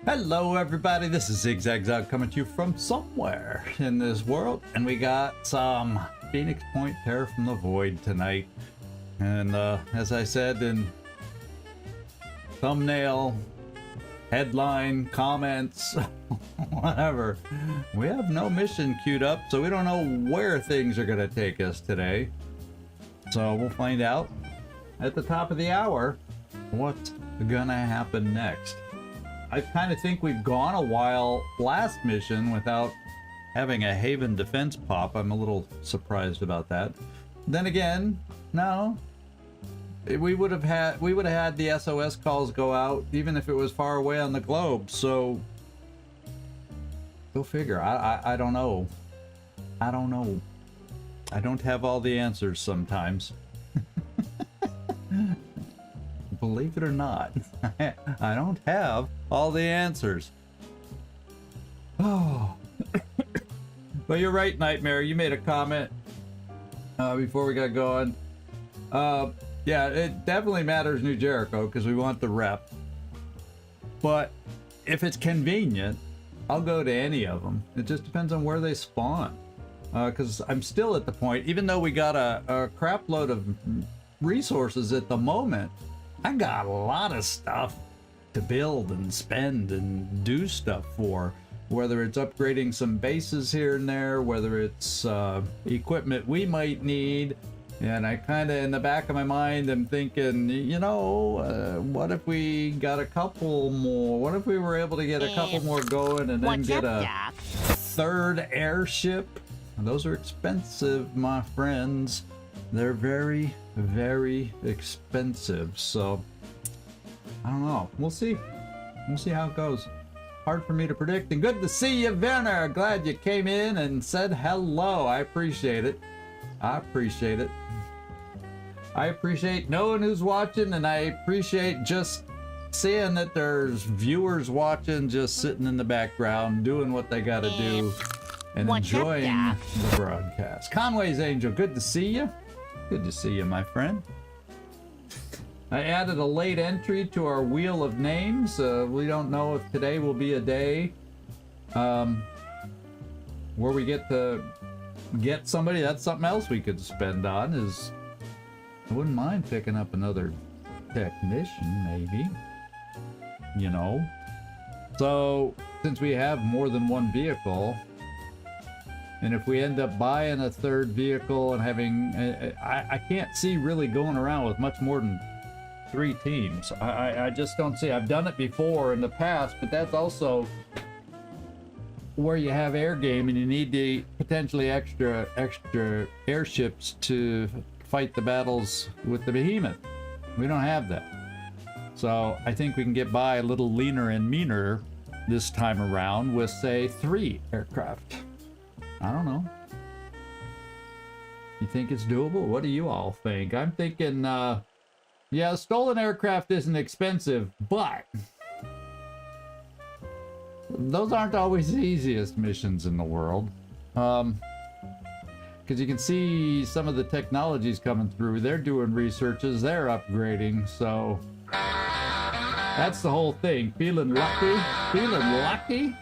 Hello everybody, this is ZigZagZog coming to you from somewhere in this world, and we got some Phoenix Point Terror from the Void tonight. And as I said in thumbnail, headline, comments, whatever, we have no mission queued up, so we don't know where things are going to take us today. So we'll find out at the top of the hour what's gonna happen next. I kind of think we've gone a while last mission without having a Haven defense pop. I'm a little surprised about that. Then again, no, we would have had the SOS calls go out even if it was far away on the globe. So go figure. I don't know. I don't know. I don't have all the answers sometimes. Believe it or not, I don't have all the answers. Oh, but you're right, Nightmare. You made a comment before we got going. Yeah, it definitely matters, New Jericho, because we want the rep. But if it's convenient, I'll go to any of them. It just depends on where they spawn. Because I'm still at the point, even though we got a crap load of resources at the moment, I got a lot of stuff to build and spend and do stuff for, whether it's upgrading some bases here and there, whether it's equipment we might need. And I kind of, in the back of my mind, am thinking, you know, what if we got a couple more? What if we were able to get a couple more going and then get a third airship? Those are expensive, my friends. They're very, very expensive. So I don't know. We'll see. We'll see how it goes. Hard for me to predict. And good to see you, Werner. Glad you came in and said hello. I appreciate it. I appreciate it. I appreciate knowing who's watching, and I appreciate just seeing that there's viewers watching, just sitting in the background, doing what they got to do, and enjoying the broadcast. Conway's Angel, good to see you. Good to see you, my friend. I added a late entry to our wheel of names. We don't know if today will be a day where we get to get somebody. That's something else we could spend on. I wouldn't mind picking up another technician, maybe. You know. So since we have more than one vehicle, and if we end up buying a third vehicle and having, I can't see really going around with much more than 3 teams. I just don't see. I've done it before in the past, but that's also where you have air game and you need the potentially extra airships to fight the battles with the behemoth. We don't have that. So I think we can get by a little leaner and meaner this time around with, say, 3 aircraft. I don't know. You think it's doable? What do you all think? I'm thinking, yeah, stolen aircraft isn't expensive, but those aren't always the easiest missions in the world. Because you can see some of the technologies coming through. They're doing researches, they're upgrading, so that's the whole thing. Feeling lucky? Feeling lucky?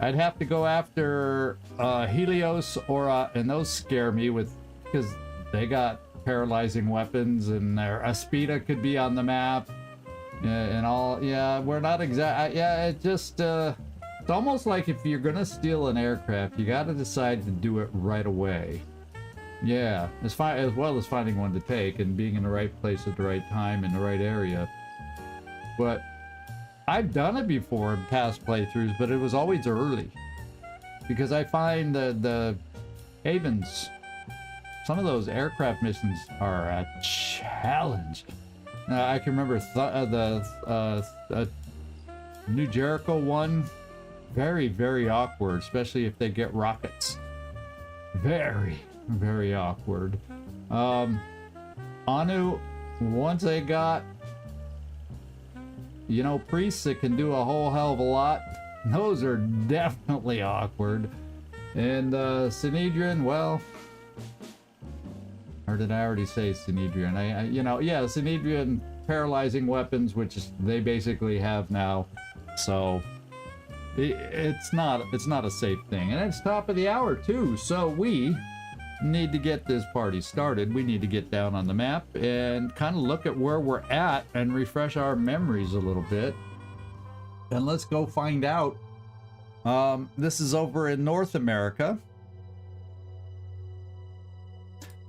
I'd have to go after Helios or and those scare me because they got paralyzing weapons, and their Aspida could be on the map and all. Yeah, we're not exact. Yeah, it just it's almost like if you're gonna steal an aircraft, you got to decide to do it right away. Yeah, as well as finding one to take and being in the right place at the right time in the right area. But I've done it before in past playthroughs, but it was always early. Because I find the Havens, some of those aircraft missions are a challenge. I can remember the New Jericho one, very, very awkward, especially if they get rockets. Very, very awkward. Anu, once they got, you know, priests that can do a whole hell of a lot, those are definitely awkward. And Synedrian, well, or did I already say Synedrian? You know, yeah, Synedrian paralyzing weapons, which they basically have now. So it's not a safe thing. And it's top of the hour too, so we need to get this party started. We need to get down on the map and kind of look at where we're at and refresh our memories a little bit. And let's go find out. This is over in North America.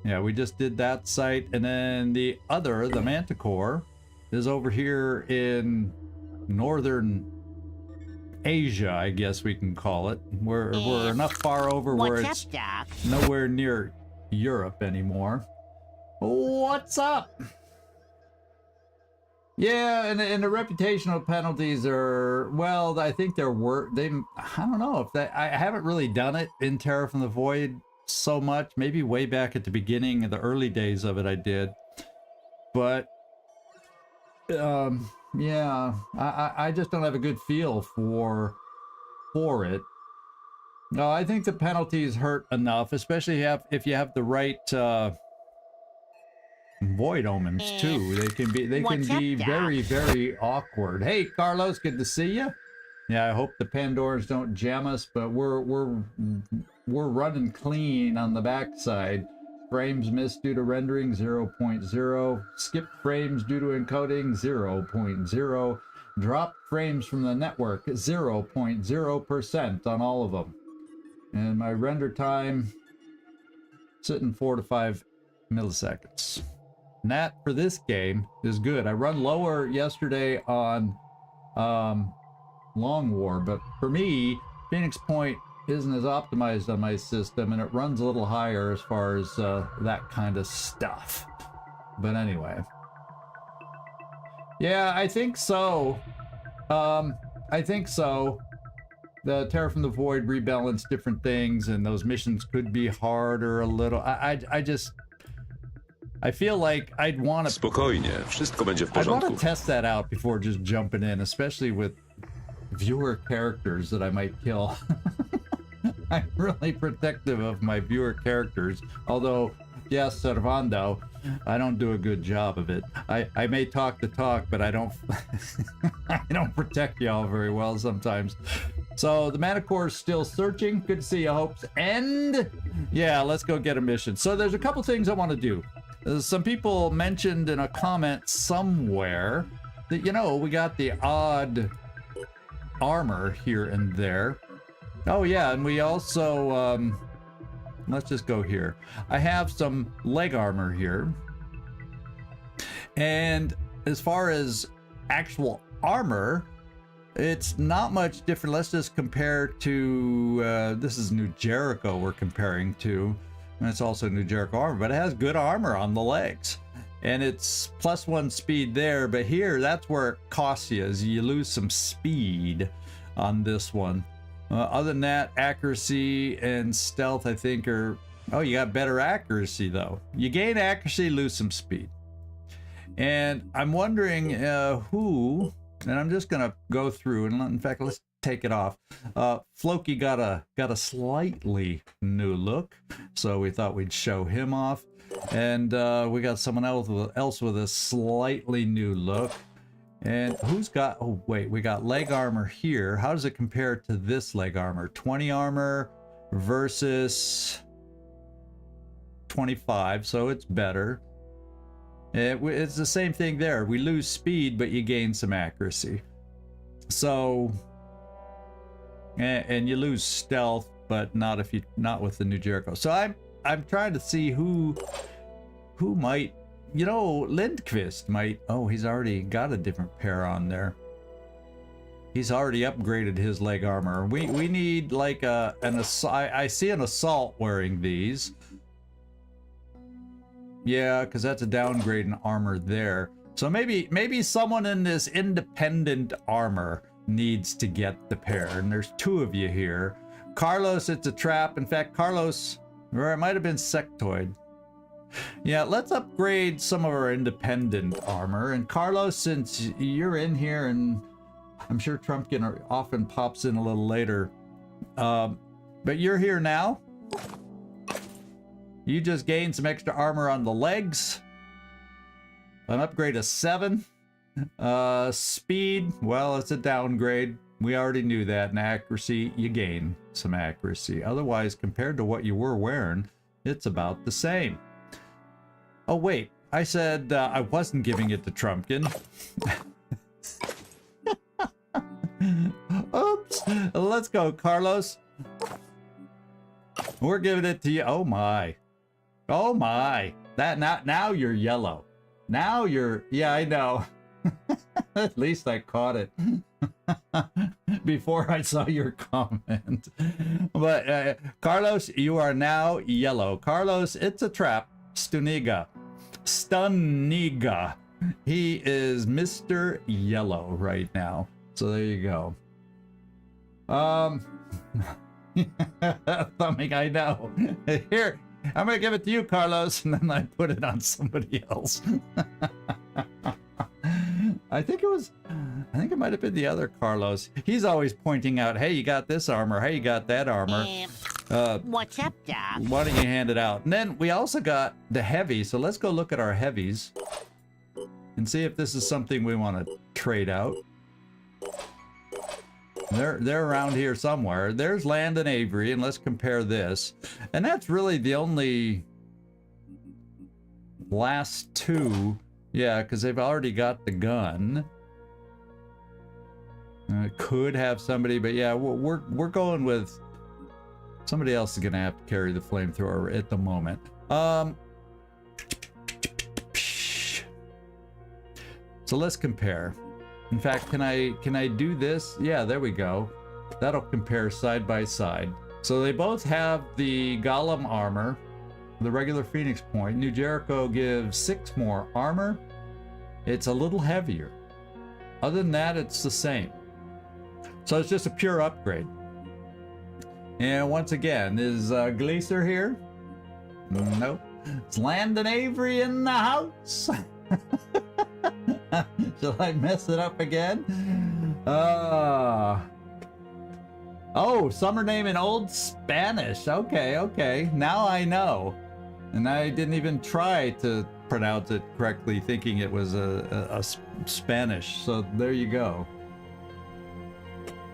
Yeah, we just did that site, and then the other, the Manticore, is over here in Northern Asia, I guess we can call it. We're enough far over where it's nowhere near Europe anymore. What's up? Yeah, and the reputational penalties are, well, I think I don't know if I haven't really done it in Terra from the Void so much. Maybe way back at the beginning of the early days of it I did. But yeah, I just don't have a good feel for it. No, I think the penalties hurt enough, especially if you have the right void omens too. They can be very, very awkward. Hey Carlos, good to see you. Yeah, I hope the Pandoras don't jam us, but we're running clean on the backside. Frames missed due to rendering 0.0. Skip frames due to encoding 0.0. Drop frames from the network 0.0% on all of them. And my render time sitting 4 to 5 milliseconds. And that for this game is good. I run lower yesterday on Long War, but for me, Phoenix Point isn't as optimized on my system, and it runs a little higher as far as that kind of stuff. But anyway, yeah, I think so. I think so. The Terra from the Void rebalanced different things, and those missions could be harder a little. I feel like I'd want to. Spokojnie, wszystko będzie w porządku. I'd want to test that out before just jumping in, especially with viewer characters that I might kill. I'm really protective of my viewer characters, although, yes, Servando, I don't do a good job of it. I may talk the talk, but I don't I don't protect y'all very well sometimes. So the Manticore is still searching. Good to see you, Hopes. And yeah, let's go get a mission. So there's a couple things I want to do. Some people mentioned in a comment somewhere that, you know, we got the odd armor here and there. Oh yeah, and we also let's just go here. I have some leg armor here, and as far as actual armor, it's not much different. Let's just compare to this is New Jericho we're comparing to, and it's also New Jericho armor, but it has good armor on the legs, and it's +1 speed there. But here, that's where it costs you, is you lose some speed on this one. Other than that, accuracy and stealth, I think, are... Oh, you got better accuracy, though. You gain accuracy, lose some speed. And I'm wondering who... And I'm just going to go through, and in fact, let's take it off. Floki got a slightly new look, so we thought we'd show him off. And we got someone else with a slightly new look. And who's got... Oh, wait, we got leg armor here. How does it compare to this leg armor? 20 armor versus 25, so it's better. It's the same thing there. We lose speed, but you gain some accuracy. So... And you lose stealth, but not with the New Jericho. So I'm trying to see who might... You know, Lindqvist might... Oh, he's already got a different pair on there. He's already upgraded his leg armor. We need like an assault. I see an assault wearing these. Yeah, because that's a downgrade in armor there. So maybe someone in this independent armor needs to get the pair. And there's 2 of you here. Carlos, it's a trap. In fact, Carlos, or it might have been Sectoid. Yeah, let's upgrade some of our independent armor. And Carlos, since you're in here, and I'm sure Trumpkin often pops in a little later, but you're here now. You just gained some extra armor on the legs. An upgrade of 7. Speed, well, it's a downgrade. We already knew that. And accuracy, you gain some accuracy. Otherwise, compared to what you were wearing, it's about the same. Oh, wait. I said I wasn't giving it to Trumpkin. Oops. Let's go, Carlos. We're giving it to you. Oh, my. Oh, my. Now you're yellow. Now you're... Yeah, I know. At least I caught it before I saw your comment. But Carlos, you are now yellow. Carlos, it's a trap. Stuniga. He is Mr. Yellow right now. So there you go. Thumbing, I know. Here, I'm gonna give it to you, Carlos, and then I put it on somebody else. I think it might have been the other Carlos. He's always pointing out, hey, you got this armor. Hey, you got that armor. What's up, Doc? Why don't you hand it out? And then we also got the heavy. So let's go look at our heavies and see if this is something we want to trade out. They're around here somewhere. There's Landon Avery, and let's compare this. And that's really the only last two. Yeah, because they've already got the gun. Could have somebody, but yeah, we're going with somebody else is gonna have to carry the flamethrower at the moment. So let's compare. In fact, can I do this? Yeah, there we go. That'll compare side by side. So they both have the Golem armor, the regular Phoenix point. New Jericho gives 6 more armor. It's a little heavier. Other than that, it's the same. So it's just a pure upgrade. And once again, is Gleaser here? Nope. It's Landon Avery in the house. Shall I mess it up again? Oh, summer name in Old Spanish. Okay. Now I know. And I didn't even try to pronounce it correctly, thinking it was a Spanish. So there you go.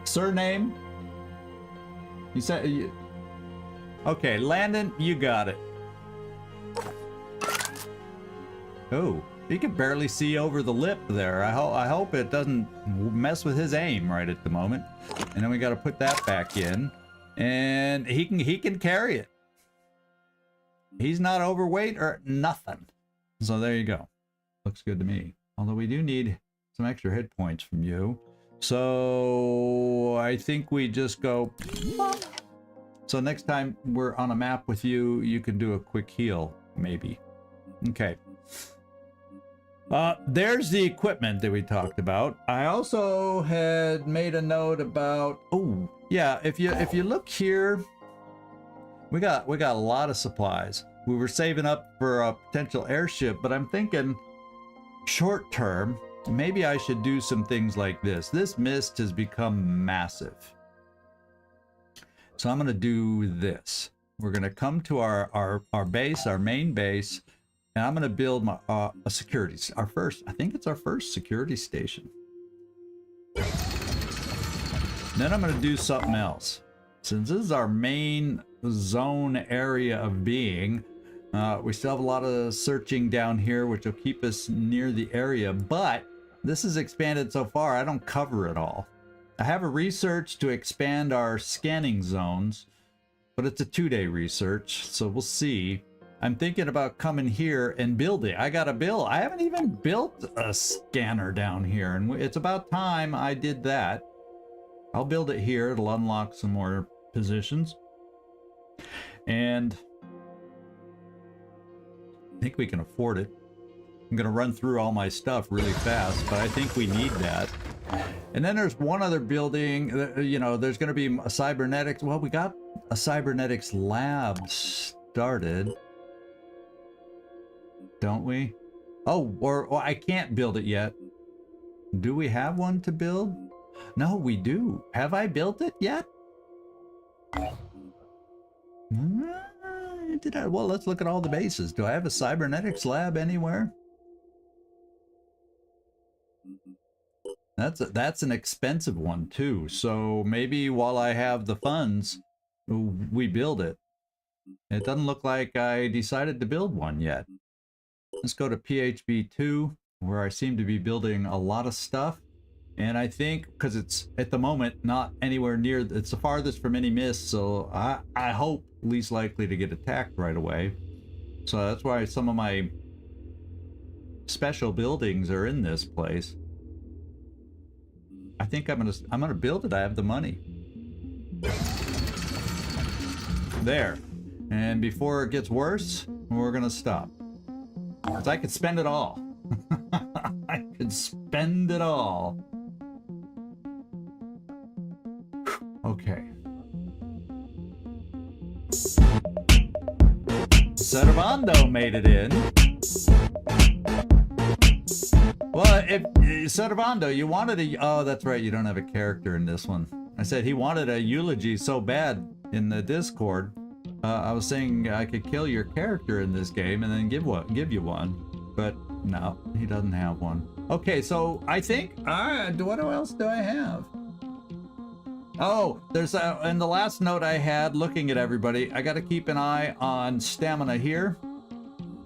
Surname? You said... Okay, Landon, you got it. Oh, he can barely see over the lip there. I hope it doesn't mess with his aim right at the moment. And then we got to put that back in. And he can carry it. He's not overweight or nothing. So there you go. Looks good to me. Although we do need some extra hit points from you. So I think we just go... So next time we're on a map with you, you can do a quick heal, maybe. Okay. There's the equipment that we talked about. I also had made a note about... Oh, yeah, if you look here, we got a lot of supplies. We were saving up for a potential airship, but I'm thinking short term, maybe I should do some things like this. This mist has become massive. So I'm going to do this. We're going to come to our base, our main base, and I'm going to build my a security. I think it's our first security station. Then I'm going to do something else. Since this is our main zone area of being, we still have a lot of searching down here, which will keep us near the area, but this is expanded so far, I don't cover it all. I have a research to expand our scanning zones, but it's a 2-day research, so we'll see. I'm thinking about coming here and building. I got to build. I haven't even built a scanner down here, and it's about time I did that. I'll build it here. It'll unlock some more positions. And I think we can afford it. I'm going to run through all my stuff really fast, but I think we need that. And then there's one other building, you know, there's going to be a cybernetics. Well, we got a cybernetics lab started, don't we? Oh, or I can't build it yet. Do we have one to build? No, we do. Have I built it yet? Did I? Well, let's look at all the bases. Do I have a cybernetics lab anywhere? That's an expensive one too. So maybe while I have the funds, we build it. It doesn't look like I decided to build one yet. Let's go to PHP 2, where I seem to be building a lot of stuff. And I think, because it's, at the moment, not anywhere near, it's the farthest from any mist, so I hope least likely to get attacked right away. So that's why some of my special buildings are in this place. I think I'm gonna build it. I have the money. There. And before it gets worse, we're gonna stop. Because I could spend it all. I could spend it all. Okay. Servando made it in. Well, if Servando, you wanted a... Oh, that's right, you don't have a character in this one. I said he wanted a eulogy so bad in the Discord. I was saying I could kill your character in this game and then give you one. But no, he doesn't have one. Okay, so I think... what else do I have? Oh, there's in the last note I had looking at everybody, I got to keep an eye on stamina here.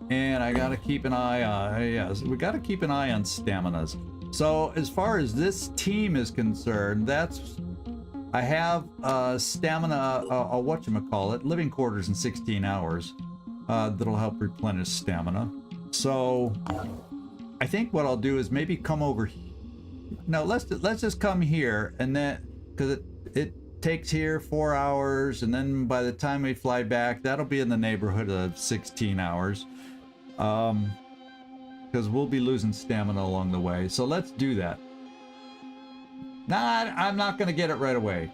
And I got to keep an eye on... yes, we got to keep an eye on staminas. So as far as this team is concerned, that's... I have stamina, whatchamacallit, living quarters in 16 hours. That'll help replenish stamina. So I think what I'll do is maybe come over here. No, let's just come here, and then, because it takes here 4 hours, and then by the time we fly back, that'll be in the neighborhood of 16 hours. Because we'll be losing stamina along the way. So let's do that. Nah, I'm not going to get it right away.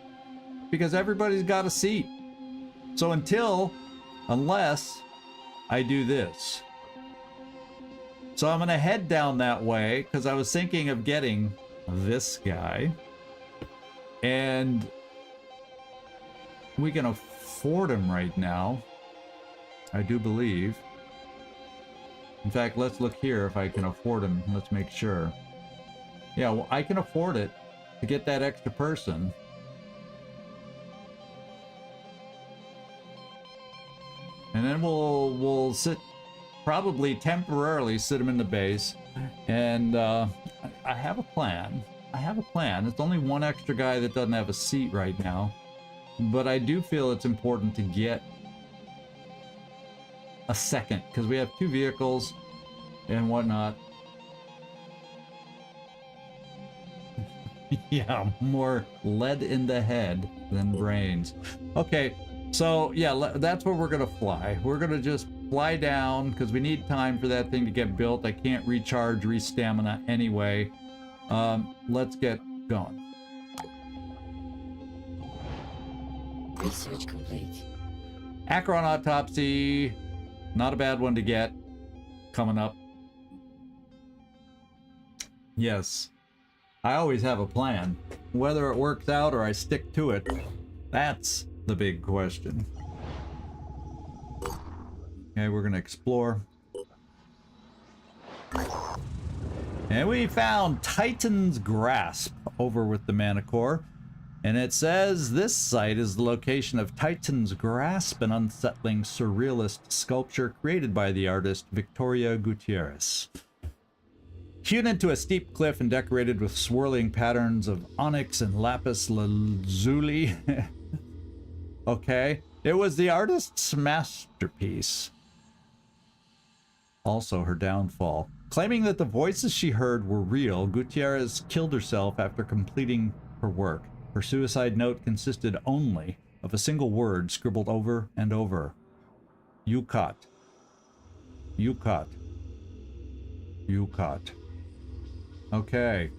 Because everybody's got a seat. So unless I do this. So I'm going to head down that way, because I was thinking of getting this guy. And we can afford him right now. I do believe. In fact, let's look here if I can afford him. Let's make sure. Yeah, well, I can afford it to get that extra person. And then we'll probably temporarily sit him in the base. And I have a plan. It's only one extra guy that doesn't have a seat right now. But I do feel it's important to get a second, because we have 2 vehicles and whatnot. Yeah, more lead in the head than brains. Okay, so yeah, that's where we're gonna fly. We're gonna just fly down because we need time for that thing to get built. I can't re-stamina anyway. Let's get going. Research complete. Acheron autopsy, not a bad one to get. Coming up. Yes. I always have a plan. Whether it works out or I stick to it, that's the big question. Okay, we're gonna explore. And we found Titan's Grasp over with the Manicore. And it says this site is the location of Titan's Grasp, an unsettling surrealist sculpture created by the artist Victoria Gutierrez. Hewn into a steep cliff and decorated with swirling patterns of onyx and lapis lazuli. Okay. It was the artist's masterpiece. Also her downfall. Claiming that the voices she heard were real, Gutierrez killed herself after completing her work. Her suicide note consisted only of a single word scribbled over and over. 𝐜𝐜𝐤𝐬. 𝐜𝐜𝐤𝐬. 𝐜𝐜𝐤𝐬. Okay.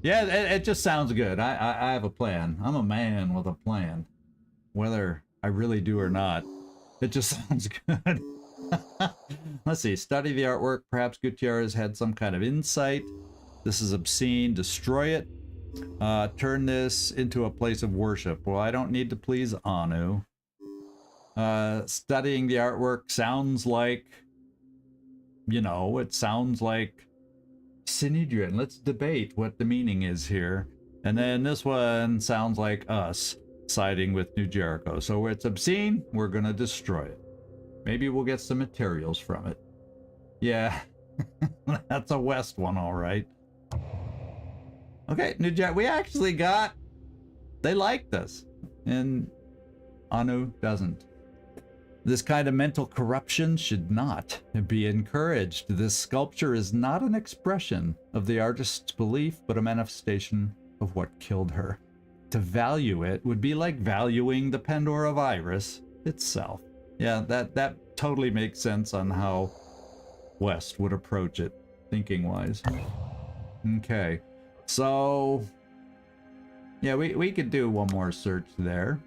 Yeah, it just sounds good. I have a plan. I'm a man with a plan. Whether I really do or not, it just sounds good. Let's see. Study the artwork. Perhaps Gutierrez had some kind of insight. This is obscene. Destroy it. Turn this into a place of worship. Well, I don't need to please Anu. Studying the artwork sounds like, you know, it sounds like Sinedrian. Let's debate what the meaning is here. And then this one sounds like us siding with New Jericho. So it's obscene. We're going to destroy it. Maybe we'll get some materials from it. Yeah, that's a West one, all right. Okay, New Jericho. We actually got... They liked us. And Anu doesn't. This kind of mental corruption should not be encouraged. This sculpture is not an expression of the artist's belief, but a manifestation of what killed her. To value it would be like valuing the Pandora virus itself. Yeah, that totally makes sense on how West would approach it, thinking-wise. Okay, so... Yeah, we could do one more search there.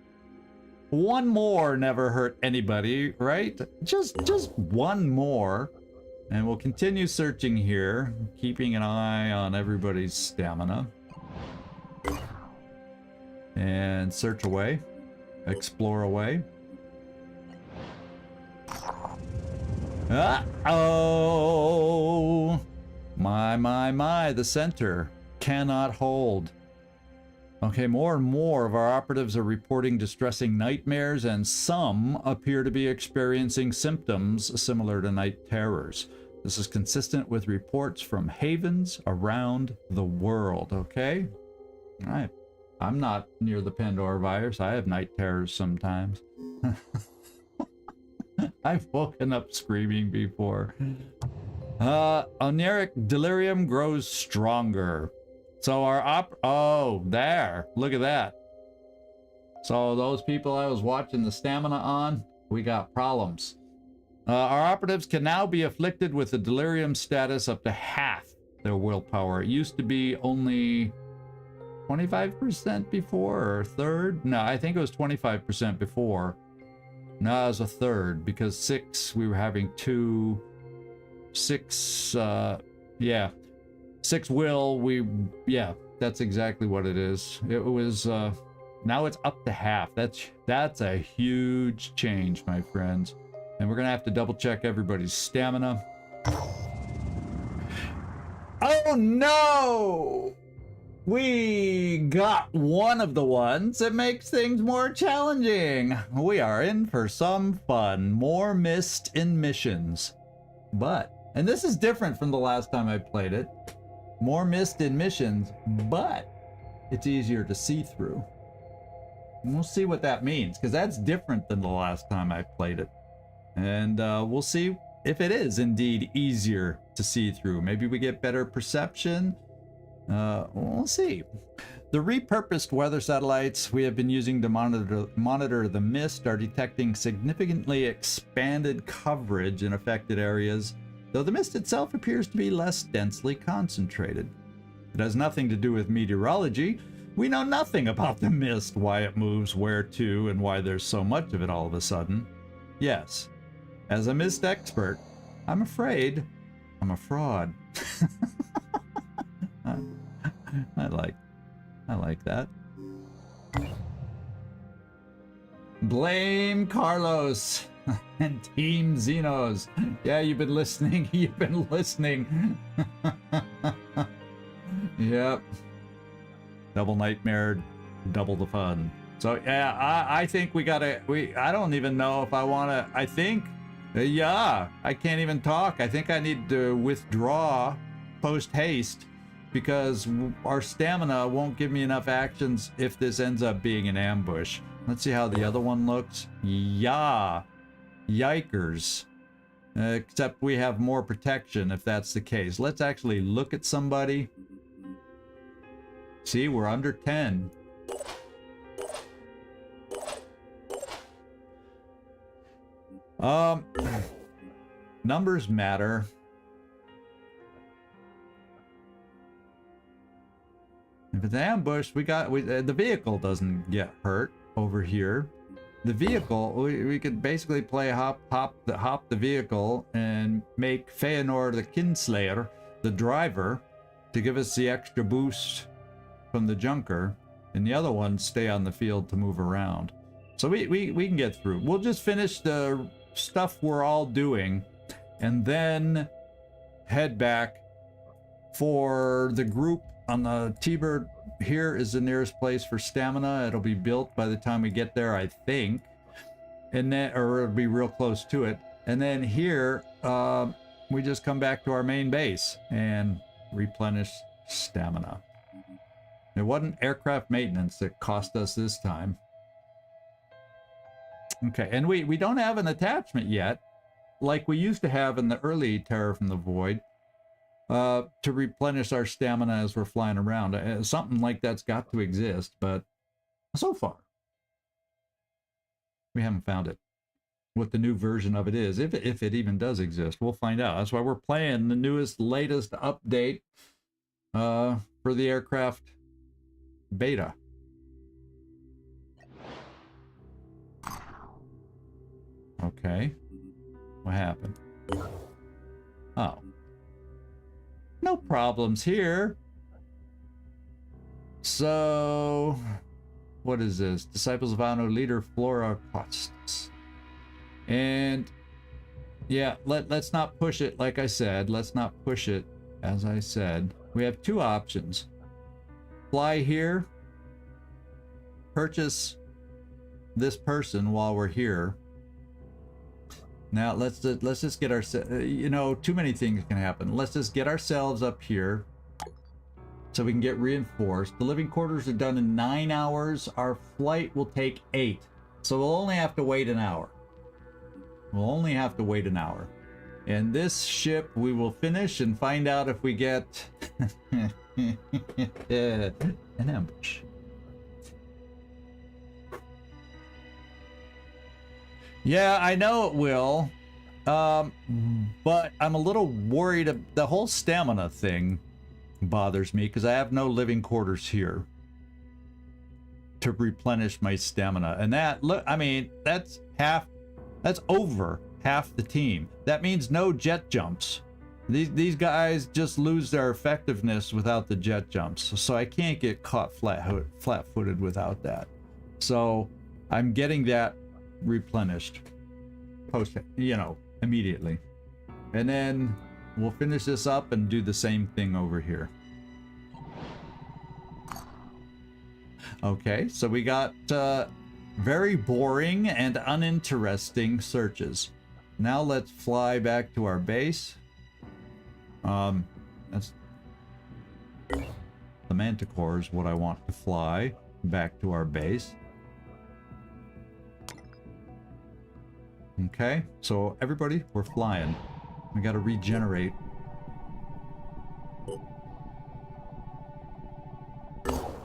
One more never hurt anybody, right? Just one more. And we'll continue searching here, keeping an eye on everybody's stamina. And search away. Explore away. Uh-oh! My, the center cannot hold. Okay, more and more of our operatives are reporting distressing nightmares, and some appear to be experiencing symptoms similar to night terrors. This is consistent with reports from havens around the world, okay? All right. I'm not near the Pandora virus. I have night terrors sometimes. I've woken up screaming before. Oniric delirium grows stronger. So our oh, there. Look at that. So those people I was watching the stamina on, we got problems. Our operatives can now be afflicted with the delirium status up to half their willpower. It used to be only 25% before, or a third? No, I think it was 25% before. No, it was a third, because 6, we were having 2, 6, yeah. 6 will, yeah, that's exactly what it is. It was, now it's up to half. That's a huge change, my friends. And we're gonna have to double check everybody's stamina. Oh no! We got one of the ones that makes things more challenging. We are in for some fun. More mist in missions. But, and this is different from the last time I played it. More mist in missions, but it's easier to see through. And we'll see what that means, because that's different than the last time I played it. And we'll see if it is indeed easier to see through. Maybe we get better perception. We'll see. The repurposed weather satellites we have been using to monitor the mist are detecting significantly expanded coverage in affected areas, though the mist itself appears to be less densely concentrated. It has nothing to do with meteorology. We know nothing about the mist, why it moves, where to, and why there's so much of it all of a sudden. Yes, as a mist expert, I'm afraid I'm a fraud. I like that. Blame Carlos and Team Xenos. Yeah, you've been listening. You've been listening. Yep. Double nightmare, double the fun. So yeah, I think we gotta. I don't even know if I wanna. I think, yeah, I can't even talk. I think I need to withdraw post haste, because our stamina won't give me enough actions if this ends up being an ambush. Let's see how the other one looks. Yeah. Yikers. Except we have more protection if that's the case. Let's actually look at somebody. See, we're under 10. Numbers matter. If it's an ambush, the vehicle doesn't get hurt over here. The vehicle, we could basically play hop the vehicle and make Feanor the Kinslayer the driver to give us the extra boost from the junker, and the other ones stay on the field to move around. So we can get through. We'll just finish the stuff we're all doing and then head back for the group on the T-Bird, here is the nearest place for stamina. It'll be built by the time we get there, I think. And then, or it'll be real close to it. And then here, we just come back to our main base and replenish stamina. It wasn't aircraft maintenance that cost us this time. Okay, and we don't have an attachment yet, like we used to have in the early Terror from the Void, to replenish our stamina as we're flying around. Something like that's got to exist, but so far, we haven't found it. What the new version of it is, if it even does exist, we'll find out. That's why we're playing the newest, latest update for the aircraft beta. Okay, what happened? Oh, no problems here. So, what is this? Disciples of Anno leader Flora Costas. And yeah, let's not push it. Like I said, let's not push it. As I said, we have two options: fly here, purchase this person while we're here. Now let's just get ourselves, you know, too many things can happen. Let's just get ourselves up here so we can get reinforced. The living quarters are done in 9 hours. Our flight will take 8, so we'll only have to wait an hour. We'll only have to wait an hour. And this ship we will finish and find out if we get an ambush. Yeah, I know it will. But I'm a little worried. The whole stamina thing bothers me because I have no living quarters here to replenish my stamina. And that, look, I mean, that's over half the team. That means no jet jumps. These guys just lose their effectiveness without the jet jumps. So I can't get caught flat-footed without that. So I'm getting that replenished immediately. And then we'll finish this up and do the same thing over here. Okay, so we got very boring and uninteresting searches. Now let's fly back to our base. That's the Manticore is what I want to fly back to our base. Okay, so everybody, we're flying. We gotta regenerate.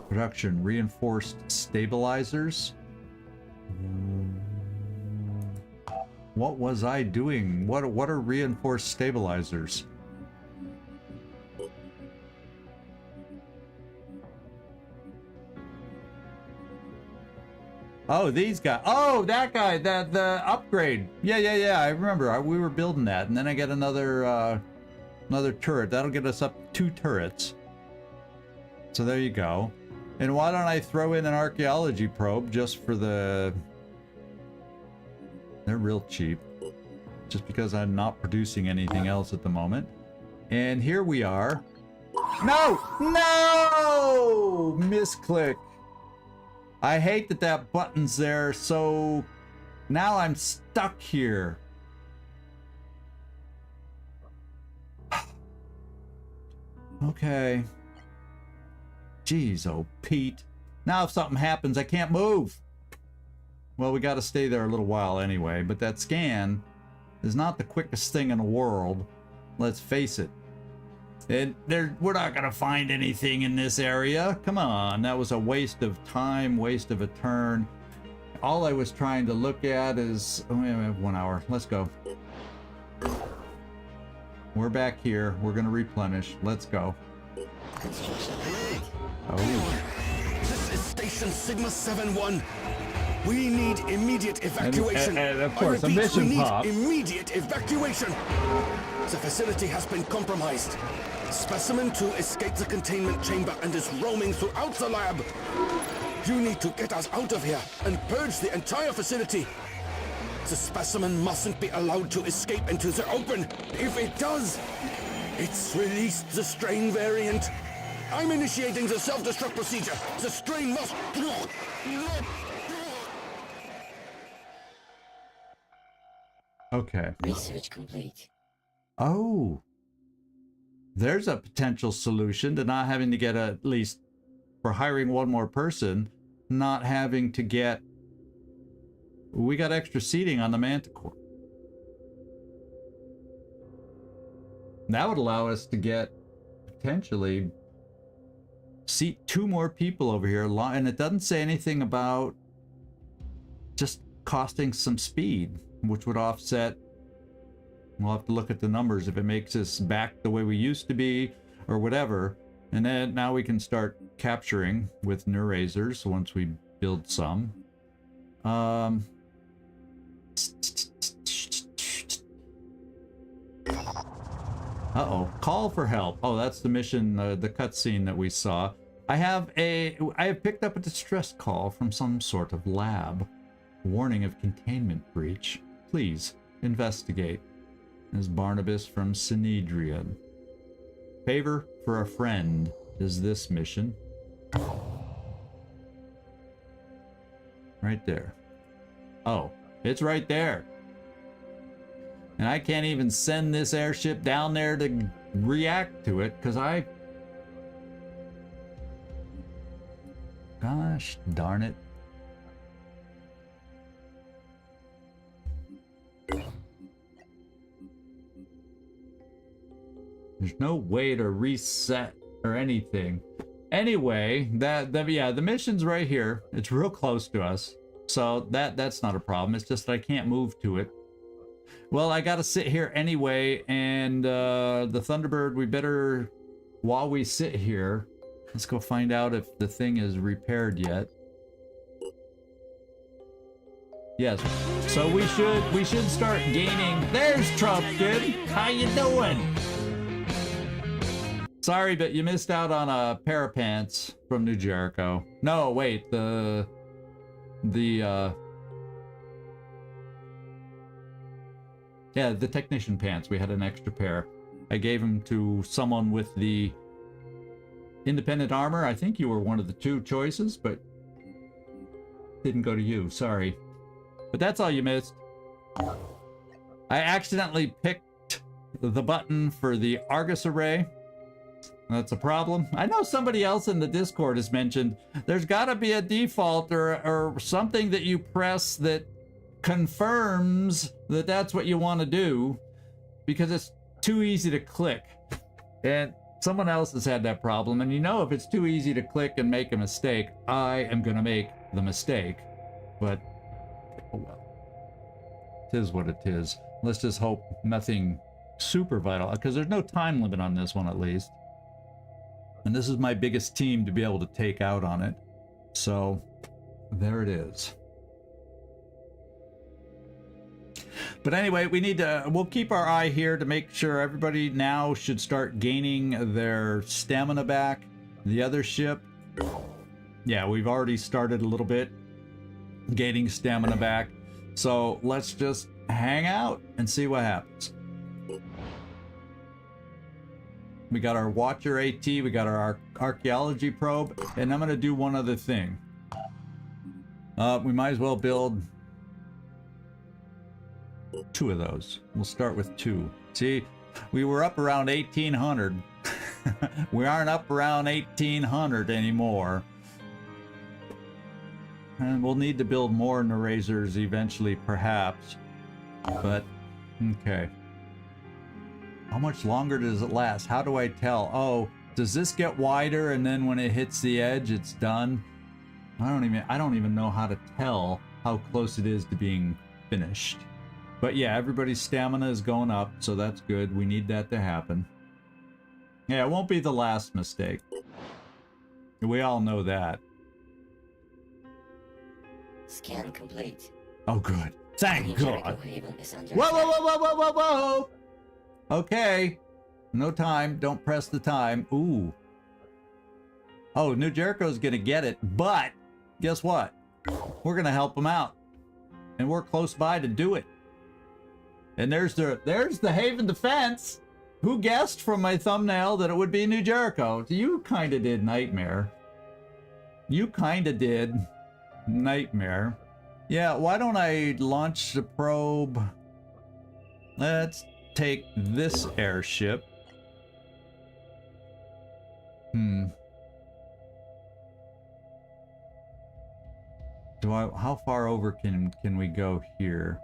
Production, reinforced stabilizers. What was I doing? What are reinforced stabilizers? Oh, these guys. Oh, that guy, the upgrade. Yeah, I remember. We were building that, and then I get another turret. That'll get us up 2 turrets. So there you go. And why don't I throw in an archaeology probe just for the... They're real cheap. Just because I'm not producing anything else at the moment. And here we are. No! No! Misclick. I hate that button's there, so now I'm stuck here. Okay. Jeez, oh Pete. Now if something happens, I can't move. Well, we got to stay there a little while anyway, but that scan is not the quickest thing in the world. Let's face it. And we're not going to find anything in this area. Come on, that was a waste of time, waste of a turn. All I was trying to look at is... Oh, we have 1 hour. Let's go. We're back here. We're going to replenish. Let's go. Oh. This is Station Sigma 7-1. We need immediate evacuation. And of course, I repeat, a mission we need pop. immediate evacuation. The facility has been compromised. Specimen 2 escaped the containment chamber and is roaming throughout the lab. You need to get us out of here and purge the entire facility. The specimen mustn't be allowed to escape into the open. If it does, It's released the strain variant. I'm initiating the self-destruct procedure. The strain must... Okay. Research complete. Oh. There's a potential solution to not having to get at least for hiring one more person, not having to get... We got extra seating on the Manticore. That would allow us to get potentially seat 2 more people over here, and it doesn't say anything about just costing some speed, which would offset. We'll have to look at the numbers if it makes us back the way we used to be or whatever, and then now we can start capturing with Neurasers once we build some. Uh-oh, call for help. Oh, that's the mission, the cutscene that we saw. I have picked up a distress call from some sort of lab. Warning of containment breach. Please investigate. As Barnabas from Synedrian. Favor for a friend is this mission. Right there. Oh, it's right there. And I can't even send this airship down there to react to it because I... Gosh darn it. There's no way to reset or anything. Anyway, yeah, the mission's right here. It's real close to us. So that's not a problem. It's just that I can't move to it. Well, I gotta sit here anyway, and the Thunderbird, we better, while we sit here, let's go find out if the thing is repaired yet. Yes. So we should start gaining. There's Trumpkin. How you doing? Sorry, but you missed out on a pair of pants from New Jericho. No, wait, yeah, the technician pants. We had an extra pair. I gave them to someone with the independent armor. I think you were one of the 2 choices, but didn't go to you. Sorry. But that's all you missed. I accidentally picked the button for the Argus array. That's a problem. I know somebody else in the Discord has mentioned there's got to be a default or something that you press that confirms that that's what you want to do, because it's too easy to click. And someone else has had that problem, and you know, if it's too easy to click and make a mistake, I am going to make the mistake. But oh well, it is what it is. Let's just hope nothing super vital, because there's no time limit on this one at least. And this is my biggest team to be able to take out on it. So there it is. But anyway, we'll keep our eye here to make sure everybody now should start gaining their stamina back. The other ship, yeah, we've already started a little bit gaining stamina back. So let's just hang out and see what happens. We got our Watcher AT, we got our archaeology probe, and I'm going to do one other thing. We might as well build 2 of those. We'll start with 2. See, we were up around 1800. We aren't up around 1800 anymore. And we'll need to build more Neurasers eventually, perhaps. But, okay. How much longer does it last? How do I tell? Oh, does this get wider and then when it hits the edge, it's done? I don't even know how to tell how close it is to being finished. But yeah, everybody's stamina is going up, so that's good. We need that to happen. Yeah, it won't be the last mistake. We all know that. Scan complete. Oh, good. Thank God. Whoa, Whoa, whoa, whoa, whoa, whoa, whoa, whoa! Okay. No time. Don't press the time. Ooh. Oh, New Jericho's gonna get it, but guess what? We're gonna help him out. And we're close by to do it. And there's the Haven Defense. Who guessed from my thumbnail that it would be New Jericho? You kind of did, Nightmare. You kind of did, Nightmare. Yeah, why don't I launch the probe? Let's take this airship. How far over can we go here?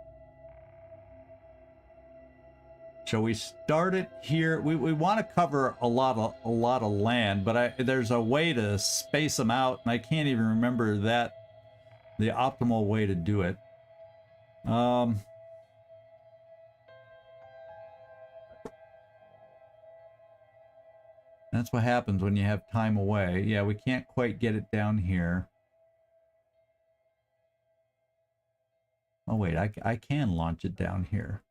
Shall we start it here? We want to cover a lot of land, but there's a way to space them out, and I can't even remember the optimal way to do it. That's what happens when you have time away. Yeah, we can't quite get it down here. Oh wait, I can launch it down here.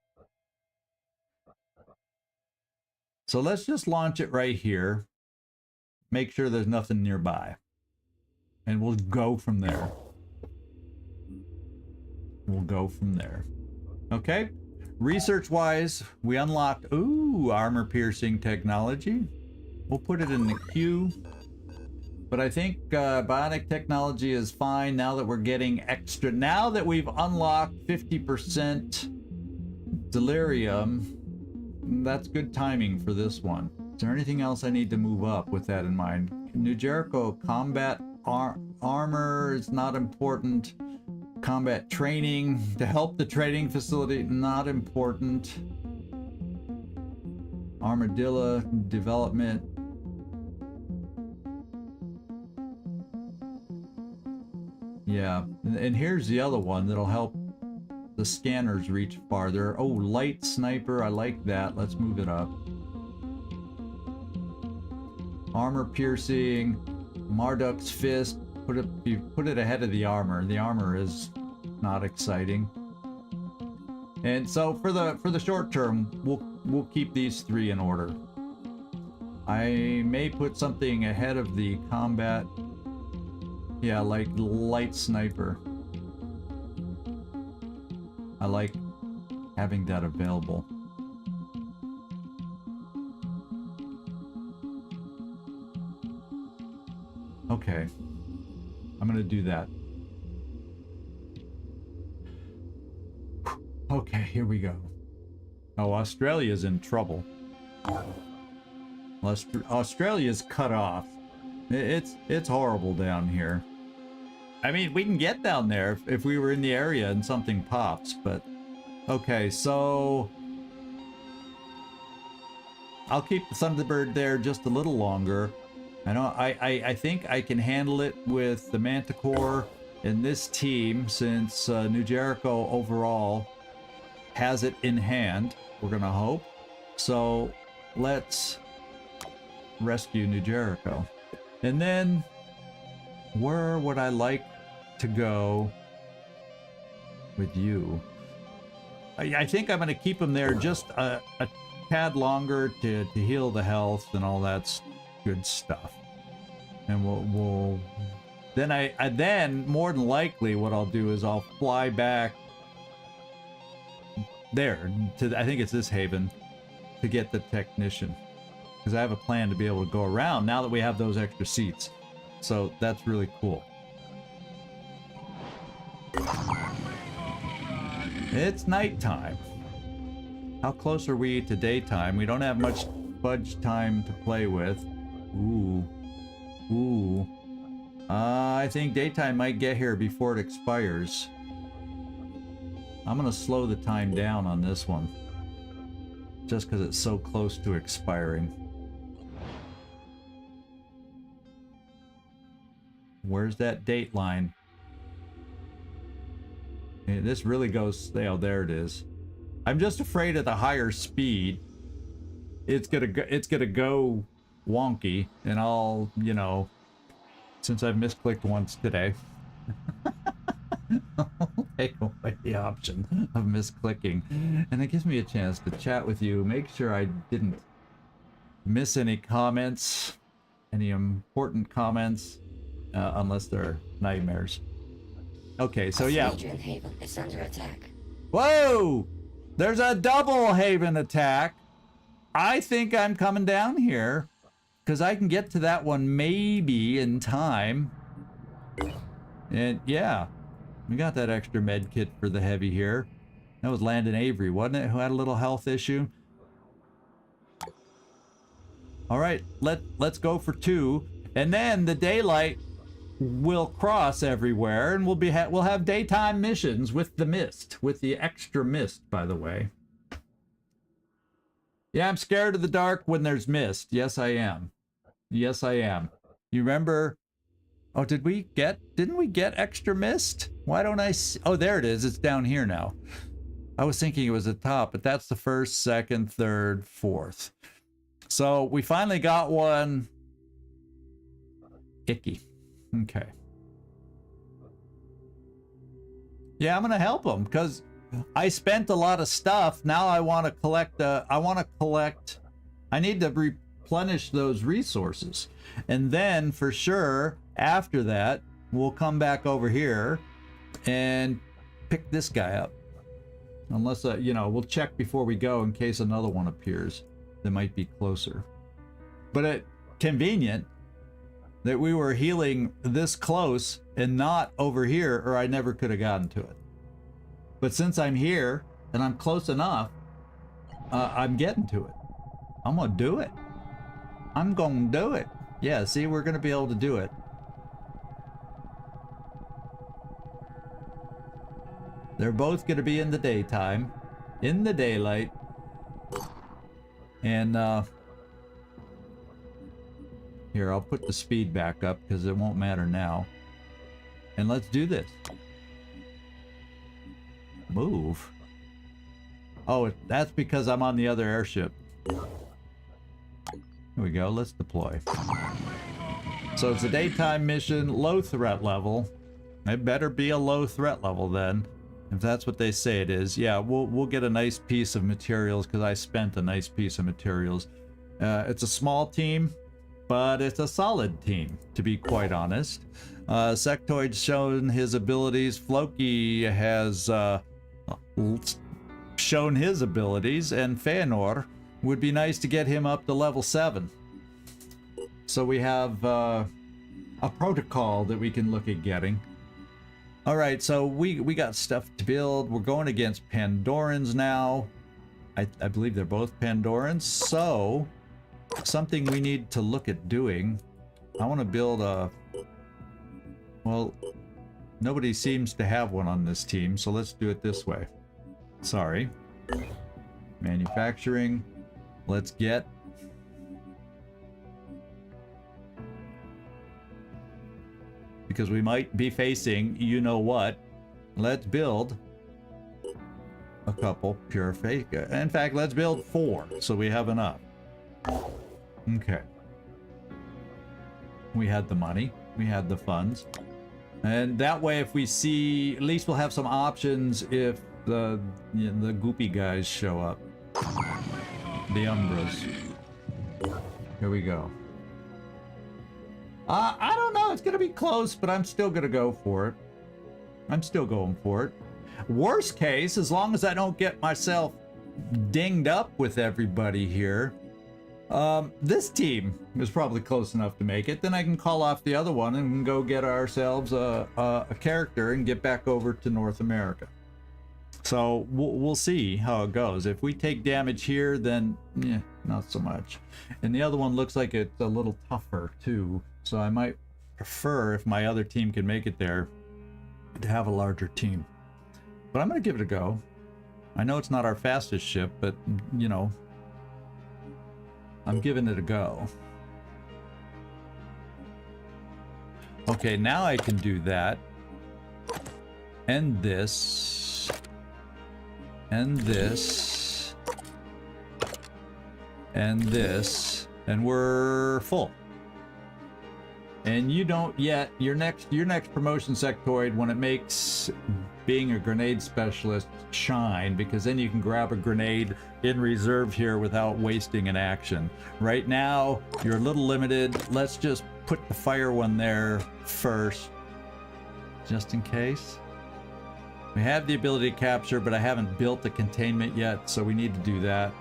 So let's just launch it right here. Make sure there's nothing nearby. And we'll go from there. We'll go from there. Okay. Research-wise, we unlocked, armor-piercing technology. We'll put it in the queue. But I think bionic technology is fine now that we're getting extra. Now that we've unlocked 50% delirium, that's good timing for this one. Is there anything else I need to move up with that in mind? New Jericho combat armor is not important. Combat training to help the training facility, not important. Armadillo development. Yeah, and here's the other one that'll help the scanners reach farther. Oh, light sniper, I like that. Let's move it up. Armor piercing, Marduk's fist. Put it ahead of the armor. The armor is not exciting. And so for the short term, we'll keep these three in order. I may put something ahead of the combat. Yeah, like light sniper. I like having that available. Okay. I'm gonna do that. Okay, here we go. Oh, Australia's in trouble. Australia's cut off. It's horrible down here. I mean, we can get down there if we were in the area and something pops, but... Okay, so... I'll keep the Thunderbird there just a little longer. I know I think I can handle it with the Manticore in this team, since New Jericho overall has it in hand, we're gonna hope. So let's rescue New Jericho. And then where would I like to go with you? I think I'm gonna keep him there just a tad longer to heal the health and all that good stuff. And we'll then more than likely what I'll do is I'll fly back there to, I think it's this haven, to get the technician, because I have a plan to be able to go around now that we have those extra seats. So that's really cool. It's nighttime. How close are we to daytime? We don't have much fudge time to play with. Ooh. I think daytime might get here before it expires. I'm gonna slow the time down on this one, just because it's so close to expiring. Where's that date line? Yeah, this really goes... Oh, there it is. I'm just afraid at the higher speed, it's gonna go wonky, and I'll, you know, since I've misclicked once today, I'll take away the option of misclicking, and it gives me a chance to chat with you, make sure I didn't miss any comments, any important comments, unless they're nightmares. Okay, so yeah. Australian Haven is under attack. Whoa! There's a double Haven attack. I think I'm coming down here because I can get to that one maybe in time. And yeah, we got that extra med kit for the heavy here. That was Landon Avery, wasn't it, who had a little health issue? All right, let's go for 2, and then the daylight will cross everywhere, and we'll have daytime missions with the mist, with the extra mist, by the way. Yeah, I'm scared of the dark when there's mist. Yes, I am. Yes, I am. You remember? Oh, didn't we get extra mist? Why don't I see? Oh, there it is. It's down here now. I was thinking it was at the top, but that's the 1st, 2nd, 3rd, 4th. So we finally got one. Icky. Okay. Yeah, I'm gonna help him because I spent a lot of stuff. Now I want to collect. I need to replenish those resources, and then for sure after that we'll come back over here and pick this guy up. Unless you know, we'll check before we go in case another one appears that might be closer. But it's convenient that we were healing this close and not over here, or I never could have gotten to it. But since I'm here and I'm close enough, I'm getting to it. I'm gonna do it. I'm gonna do it. Yeah, see, we're gonna be able to do it. They're both gonna be in the daytime, in the daylight. And here, I'll put the speed back up because it won't matter now. And let's do this. Move. Oh, that's because I'm on the other airship. Here we go. Let's deploy. So it's a daytime mission, low threat level. It better be a low threat level then, if that's what they say it is. Yeah, we'll get a nice piece of materials because I spent a nice piece of materials. It's a small team, but it's a solid team, to be quite honest. Sectoid's shown his abilities. Floki has shown his abilities, and Feanor would be nice to get him up to level 7. So we have a protocol that we can look at getting. All right, so we got stuff to build. We're going against Pandorans now. I believe they're both Pandorans. So something we need to look at doing. I want to build a... Well, nobody seems to have one on this team, so let's do it this way. Sorry. Manufacturing. Let's get... Because we might be facing you know what. Let's build a couple pure fake. In fact, let's build 4 so we have enough. Okay. We had the money. We had the funds. And that way, if we see, at least we'll have some options if the goopy guys show up. The Umbras. Here we go. I don't know. It's going to be close, but I'm still going to go for it. I'm still going for it. Worst case, as long as I don't get myself dinged up with everybody here, this team is probably close enough to make it. Then I can call off the other one and go get ourselves a character and get back over to North America. So we'll see how it goes. If we take damage here, then yeah, not so much. And the other one looks like it's a little tougher too. So I might prefer, if my other team can make it there, to have a larger team. But I'm going to give it a go. I know it's not our fastest ship, but you know, I'm giving it a go. Okay, now I can do that. And this. And this. And this. And we're full. And you don't yet, your next promotion sectoid, when it makes being a grenade specialist shine, because then you can grab a grenade in reserve here without wasting an action. Right now, you're a little limited. Let's just put the fire one there first, just in case. We have the ability to capture, but I haven't built the containment yet, so we need to do that.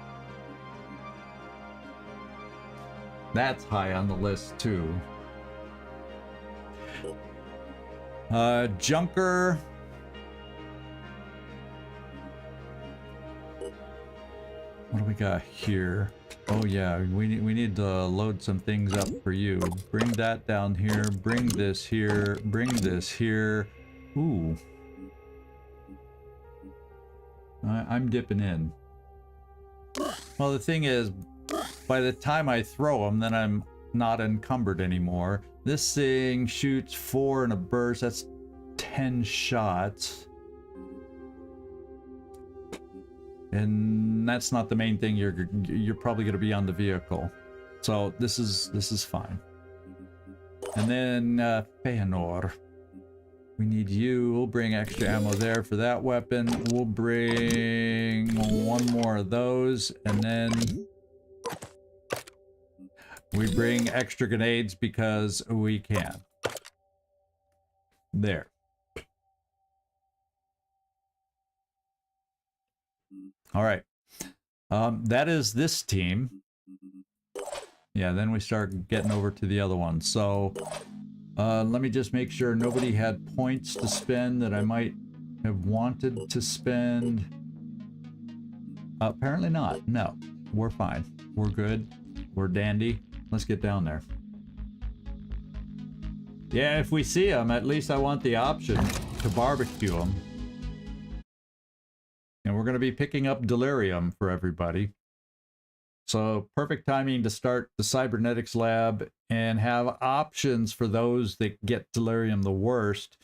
That's high on the list too. Junker. What do we got here? Oh yeah, we need to load some things up for you. Bring that down here. Bring this here. Bring this here. Ooh. I'm dipping in. Well, the thing is, by the time I throw them, then I'm not encumbered anymore. This thing shoots 4 in a burst. That's 10 shots. And that's not the main thing. You're probably going to be on the vehicle. So this is fine. And then Feanor. We need you. We'll bring extra ammo there for that weapon. We'll bring 1 more of those, and then we bring extra grenades because we can. There. All right. That is this team. Yeah, then we start getting over to the other one. So let me just make sure nobody had points to spend that I might have wanted to spend. Apparently not. No, we're fine. We're good. We're dandy. Let's get down there. Yeah, if we see them, at least I want the option to barbecue them. And we're going to be picking up Delirium for everybody. So perfect timing to start the cybernetics lab and have options for those that get Delirium the worst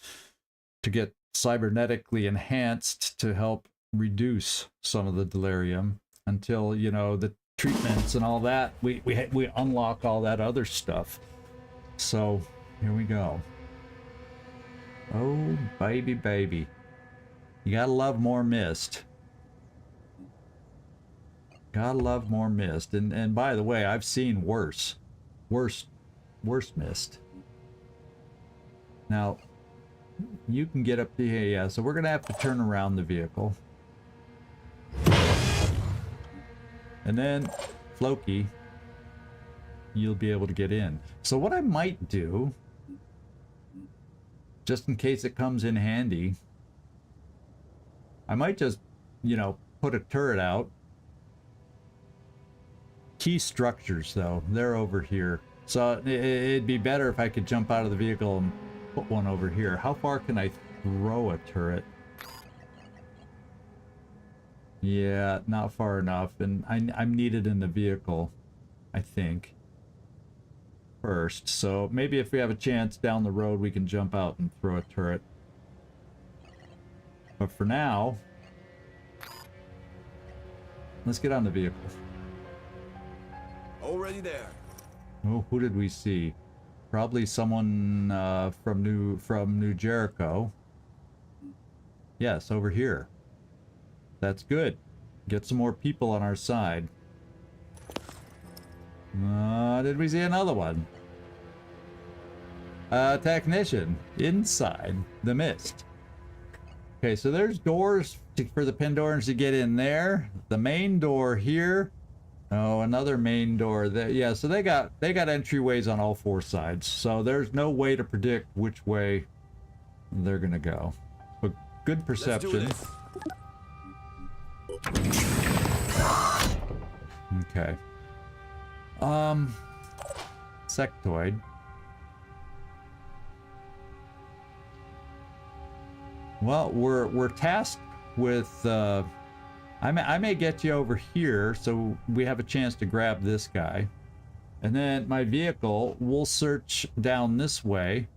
to get cybernetically enhanced to help reduce some of the Delirium until, you know, the treatments and all that, we unlock all that other stuff. So here we go. Oh baby, baby, you gotta love more mist. Gotta love more mist. And by the way, I've seen worse mist. Now you can get up to here. Yeah, so we're gonna have to turn around the vehicle. And then, Floki, you'll be able to get in. So what I might do, just in case it comes in handy, I might just, you know, put a turret out. Key structures, though, they're over here. So it'd be better if I could jump out of the vehicle and put one over here. How far can I throw a turret? Yeah, not far enough, and I'm needed in the vehicle, I think, first. So maybe if we have a chance down the road, we can jump out and throw a turret. But for now, let's get on the vehicle. Already there. Oh, who did we see? Probably someone from New Jericho. Yes, over here. That's good. Get some more people on our side. Did we see another one? Technician inside the mist. Okay, so there's doors for the Pandorans to get in there. The main door here. Oh, another main door there. Yeah, so they got entryways on all 4 sides. So there's no way to predict which way they're gonna go. But good perception. Okay. Sectoid. Well, we're tasked with I may get you over here so we have a chance to grab this guy. And then my vehicle, we'll search down this way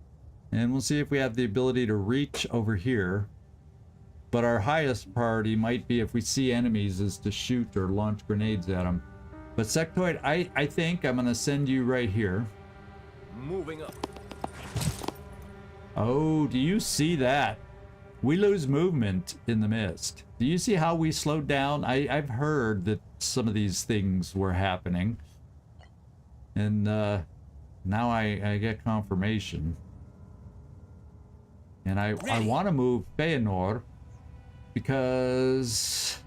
and we'll see if we have the ability to reach over here. But our highest priority might be if we see enemies is to shoot or launch grenades at them. But Sectoid, I think I'm going to send you right here. Moving up. Oh, do you see that? We lose movement in the mist. Do you see how we slowed down? I've heard that some of these things were happening. And now I get confirmation. And I want to move Feanor because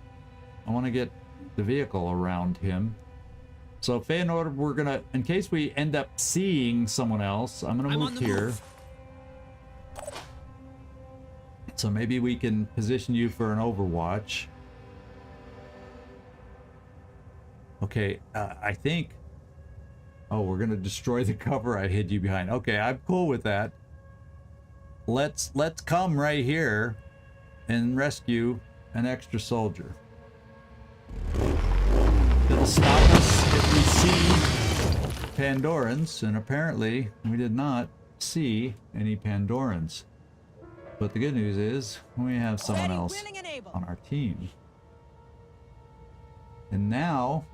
I want to get the vehicle around him. So Feyenoord, we're gonna, in case we end up seeing someone else, I'm gonna move here. So maybe we can position you for an Overwatch. Okay, I think... Oh, we're gonna destroy the cover I hid you behind. Okay, I'm cool with that. Let's come right here and rescue an extra soldier. It'll stop us if we see Pandorans, and apparently we did not see any Pandorans. But the good news is we have someone else on our team. And now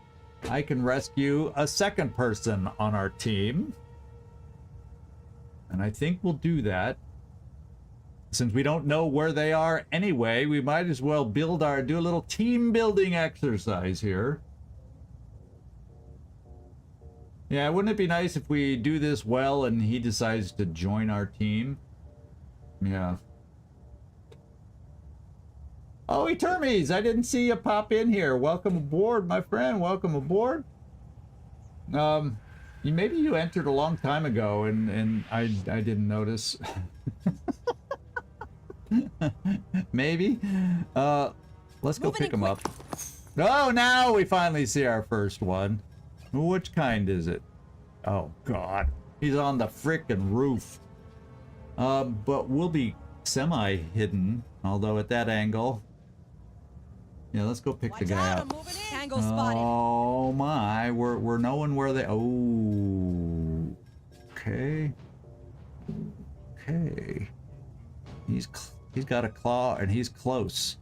I can rescue a second person on our team. And I think we'll do that. Since we don't know where they are anyway, we might as well do a little team building exercise here. Yeah, wouldn't it be nice if we do this well and he decides to join our team? Yeah. Oh, Etermes, I didn't see you pop in here. Welcome aboard, my friend. Welcome aboard. Maybe you entered a long time ago and I didn't notice. Maybe. Let's go pick him up. Oh, now we finally see our first one. Which kind is it? Oh, God. He's on the frickin' roof. But we'll be semi-hidden, although at that angle. Yeah, let's go pick the guy up. Oh my, we're knowing where they... Oh, okay. Okay. He's got a claw and he's close.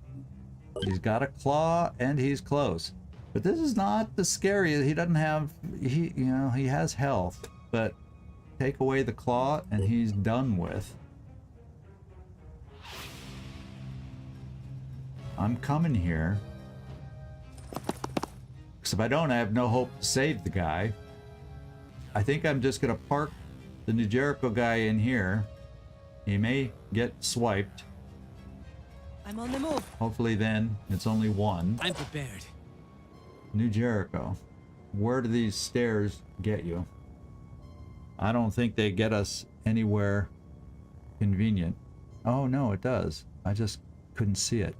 He's got a claw and he's close. But this is not the scariest. He doesn't have... He has health, but take away the claw and he's done with. I'm coming here. Because if I don't, I have no hope to save the guy. I think I'm just going to park the New Jericho guy in here. He may get swiped. I'm on the move. Hopefully then it's only one. I'm prepared. New Jericho. Where do these stairs get you? I don't think they get us anywhere convenient. Oh no, it does. I just couldn't see it.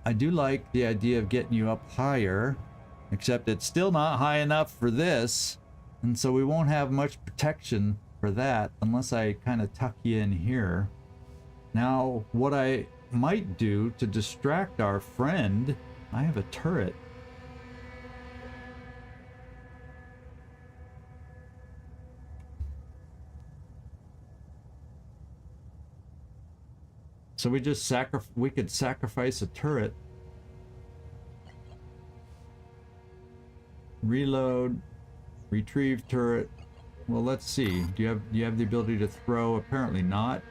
I do like the idea of getting you up higher, except it's still not high enough for this, and so we won't have much protection for that unless I kind of tuck you in here. Now, what I might do to distract our friend, I have a turret. So we just we could sacrifice a turret. Reload, retrieve turret. Well, let's see. Do you have the ability to throw? Apparently not.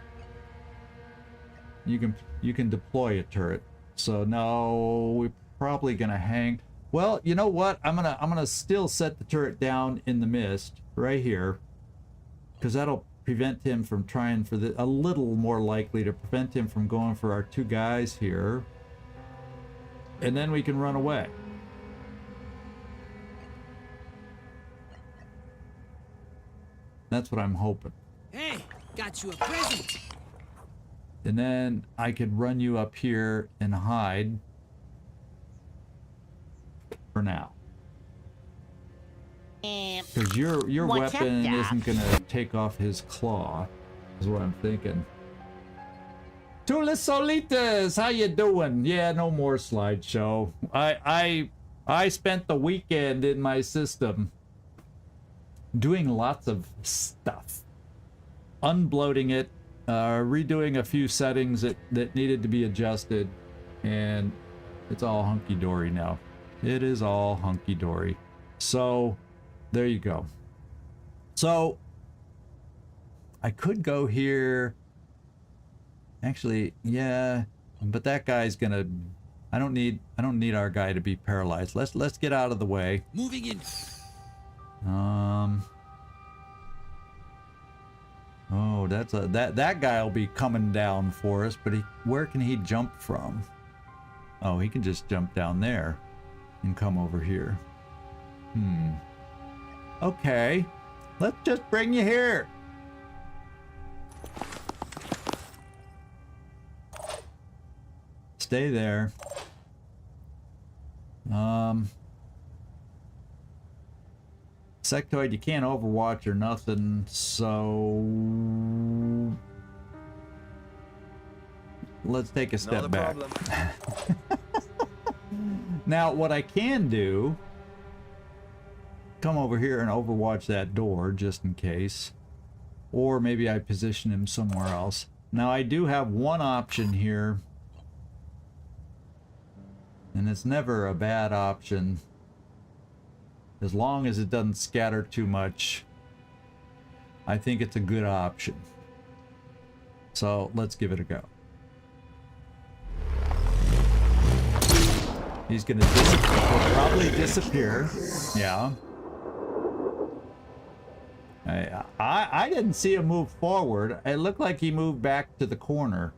You can deploy a turret. So no, we're probably gonna hang. Well, you know what? I'm gonna still set the turret down in the mist right here, because that'll prevent him from trying for a little more likely to prevent him from going for our two guys here, and then we can run away. That's what I'm hoping. Hey, got you a present. And then I could run you up here and hide for now. Because your weapon isn't gonna take off his claw, is what I'm thinking. Tulis Solitas, how you doing? Yeah, no more slideshow. I spent the weekend in my system doing lots of stuff, unbloating it, redoing a few settings that needed to be adjusted, and it's all hunky-dory now. It is all hunky-dory. So there you go. So I could go here. Actually, yeah, but that guy's gonna... I don't need our guy to be paralyzed. Let's get out of the way. Moving in. Oh, that guy will be coming down for us, but where can he jump from? Oh, he can just jump down there. and come over here. Okay. Let's just bring you here. Stay there. Sectoid, you can't overwatch or nothing, so let's take a step back. Now, what I can do, come over here and overwatch that door just in case, or maybe I position him somewhere else. Now, I do have one option here, and it's never a bad option as long as it doesn't scatter too much. I think it's a good option, so let's give it a go. He's gonna he'll probably disappear. Yeah. I didn't see him move forward. It looked like he moved back to the corner,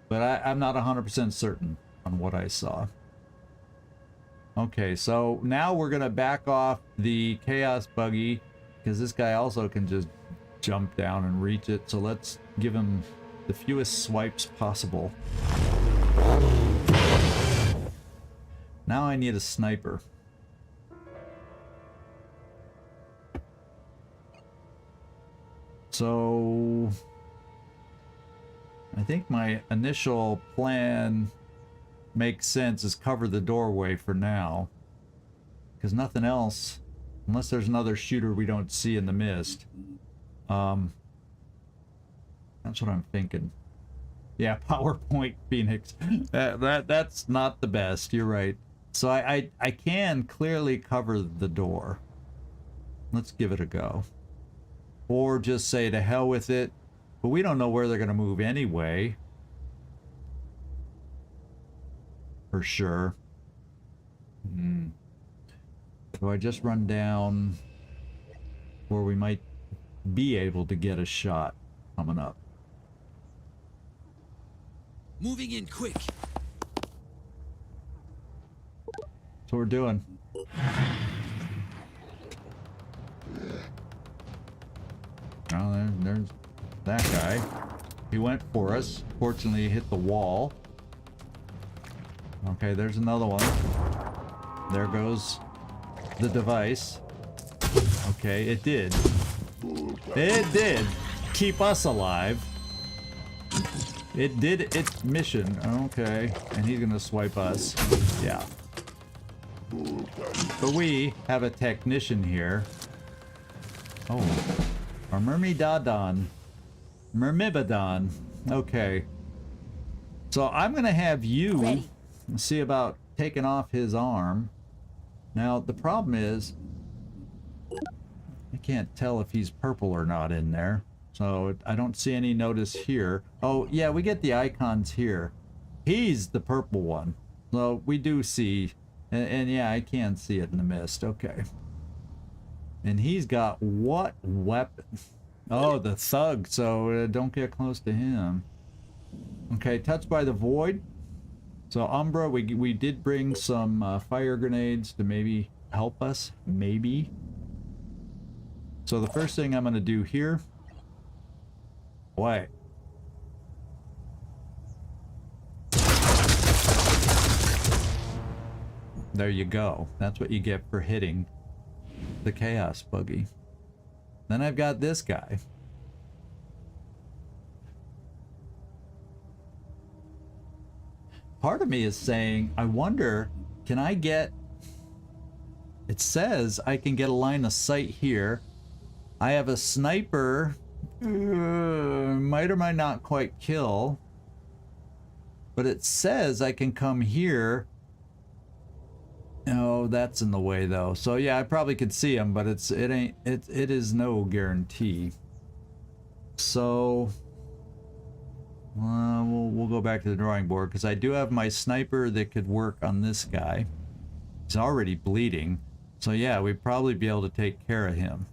but I'm not 100% certain on what I saw. Okay, so now we're gonna back off the chaos buggy because this guy also can just jump down and reach it. So let's give him the fewest swipes possible. Now I need a sniper. So I think my initial plan makes sense, is cover the doorway for now, because nothing else, unless there's another shooter we don't see in the mist. That's what I'm thinking. Yeah, PowerPoint Phoenix. That's not the best. You're right. So I can clearly cover the door. Let's give it a go. Or just say to hell with it. But we don't know where they're going to move anyway. For sure. So I just run down where we might be able to get a shot coming up. Moving in quick. That's what we're doing. Oh, there's that guy. He went for us. Fortunately, he hit the wall. Okay, there's another one. There goes the device. Okay, it did. It did keep us alive. It did its mission. Okay, and he's gonna swipe us. Yeah. But we have a technician here. Oh, our Myrmidon. Myrmidon. Okay. So I'm gonna have you see about taking off his arm. Now the problem is I can't tell if he's purple or not in there, so I don't see any notice here. Oh yeah, we get the icons here. He's the purple one, so we do see, and yeah, I can see it in the mist. Okay. And he's got what weapon? Oh, the thug, so don't get close to him. Okay, touched by the void. So Umbra, we did bring some fire grenades to maybe help us, maybe. So the first thing I'm going to do here, what? There you go. That's what you get for hitting the chaos buggy. Then I've got this guy. Part of me is saying, I wonder, can I get... It says I can get a line of sight here. I have a sniper. Might or might not quite kill. But it says I can come here. Oh, that's in the way though. So yeah, I probably could see him, but it is no guarantee. So we'll go back to the drawing board, because I do have my sniper that could work on this guy. He's already bleeding. So yeah, we'd probably be able to take care of him.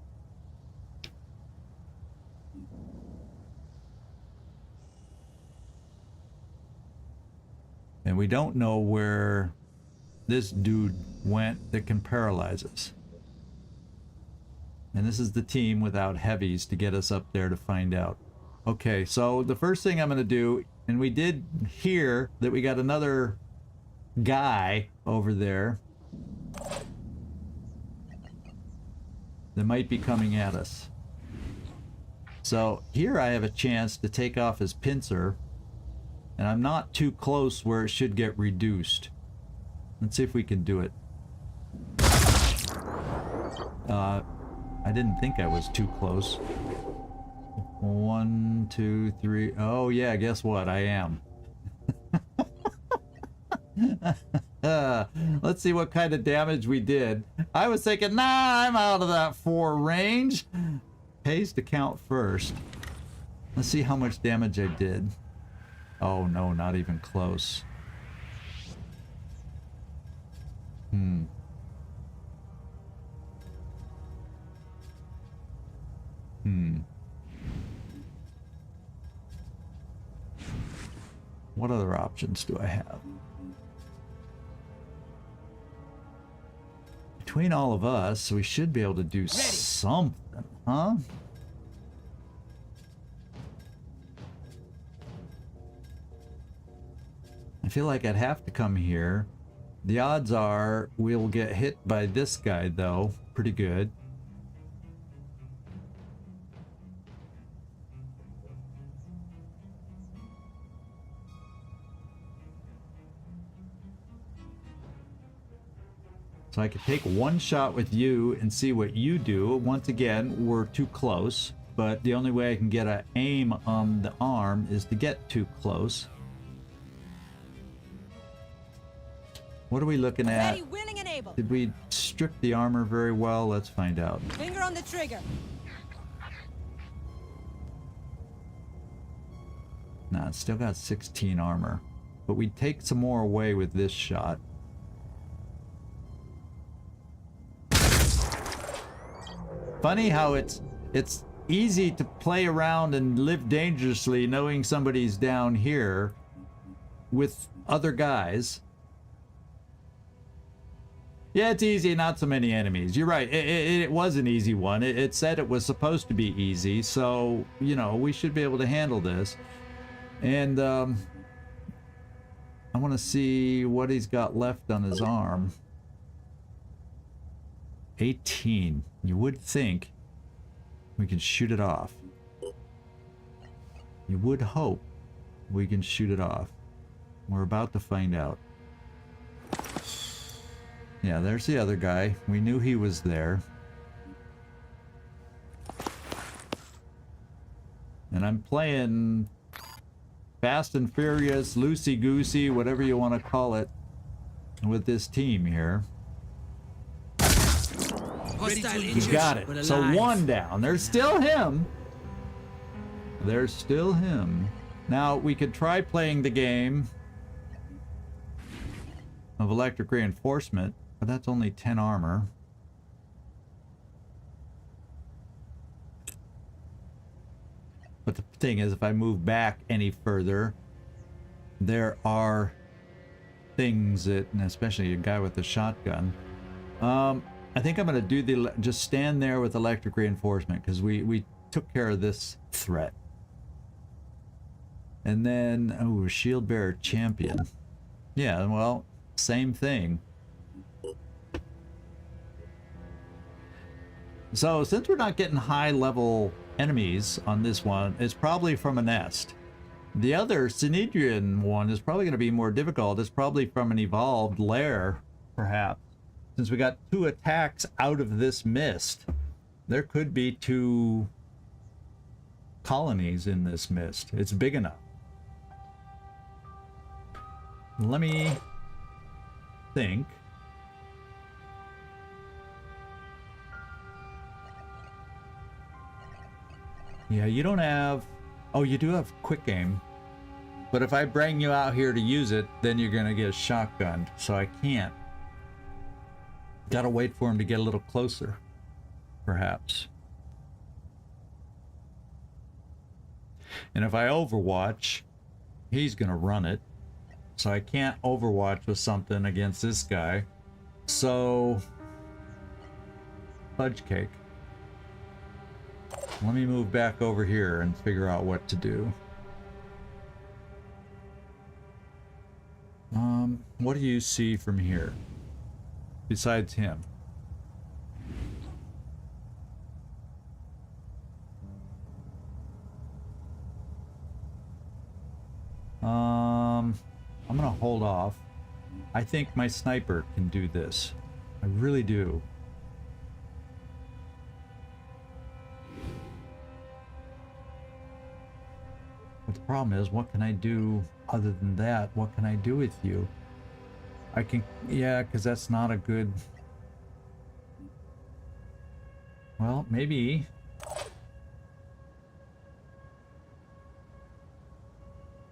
And we don't know where this dude went that can paralyze us. And this is the team without heavies to get us up there to find out. Okay, so the first thing I'm going to do, and we did hear that we got another guy over there that might be coming at us. So here I have a chance to take off his pincer, and I'm not too close where it should get reduced. Let's see if we can do it. I didn't think I was too close. 1, 2, 3. Oh yeah, guess what? I am. Let's see what kind of damage we did. I was thinking, nah, I'm out of that 4 range. Pays to count first. Let's see how much damage I did. Oh no, not even close. What other options do I have? Between all of us, we should be able to do something, huh? I feel like I'd have to come here. The odds are we'll get hit by this guy, though, pretty good. So I could take one shot with you and see what you do. Once again, we're too close, but the only way I can get an aim on the arm is to get too close. What are we looking at? Ready, willing, and able. Did we strip the armor very well? Let's find out. Finger on the trigger. Nah, it's still got 16 armor, but we'd take some more away with this shot. Funny how it's easy to play around and live dangerously knowing somebody's down here with other guys. Yeah, it's easy, not so many enemies. You're right, it was an easy one. It said it was supposed to be easy, so, you know, we should be able to handle this. And I want to see what he's got left on his arm. 18. You would think we can shoot it off. You would hope we can shoot it off. We're about to find out. Yeah, there's the other guy. We knew he was there. And I'm playing Fast and Furious, loosey-goosey, whatever you want to call it, with this team here. Hostile You injured, got it. but So alive. one down. There's still him. There's still him. Now, we could try playing the game of electric reinforcement, but that's only 10 armor. But the thing is, if I move back any further, there are things that, and especially a guy with a shotgun. I think I'm going to do just stand there with electric reinforcement because we took care of this threat. And then, oh, shield bearer champion. Yeah, well, same thing. So since we're not getting high level enemies on this one, it's probably from a nest. The other Synedrian one is probably going to be more difficult. It's probably from an evolved lair, perhaps. Since we got 2 attacks out of this mist, there could be 2 colonies in this mist. It's big enough. Let me think. Yeah, you don't have... Oh, you do have quick aim. But if I bring you out here to use it, then you're going to get shotgunned. So I can't. Gotta wait for him to get a little closer, perhaps. And if I overwatch, he's gonna run it. So I can't overwatch with something against this guy. So fudge cake. Let me move back over here and figure out what to do. What do you see from here besides him? I'm gonna hold off. I think my sniper can do this. I really do. But the problem is, what can I do other than that? What can I do with you? I can, yeah, because that's not a good... Well, maybe...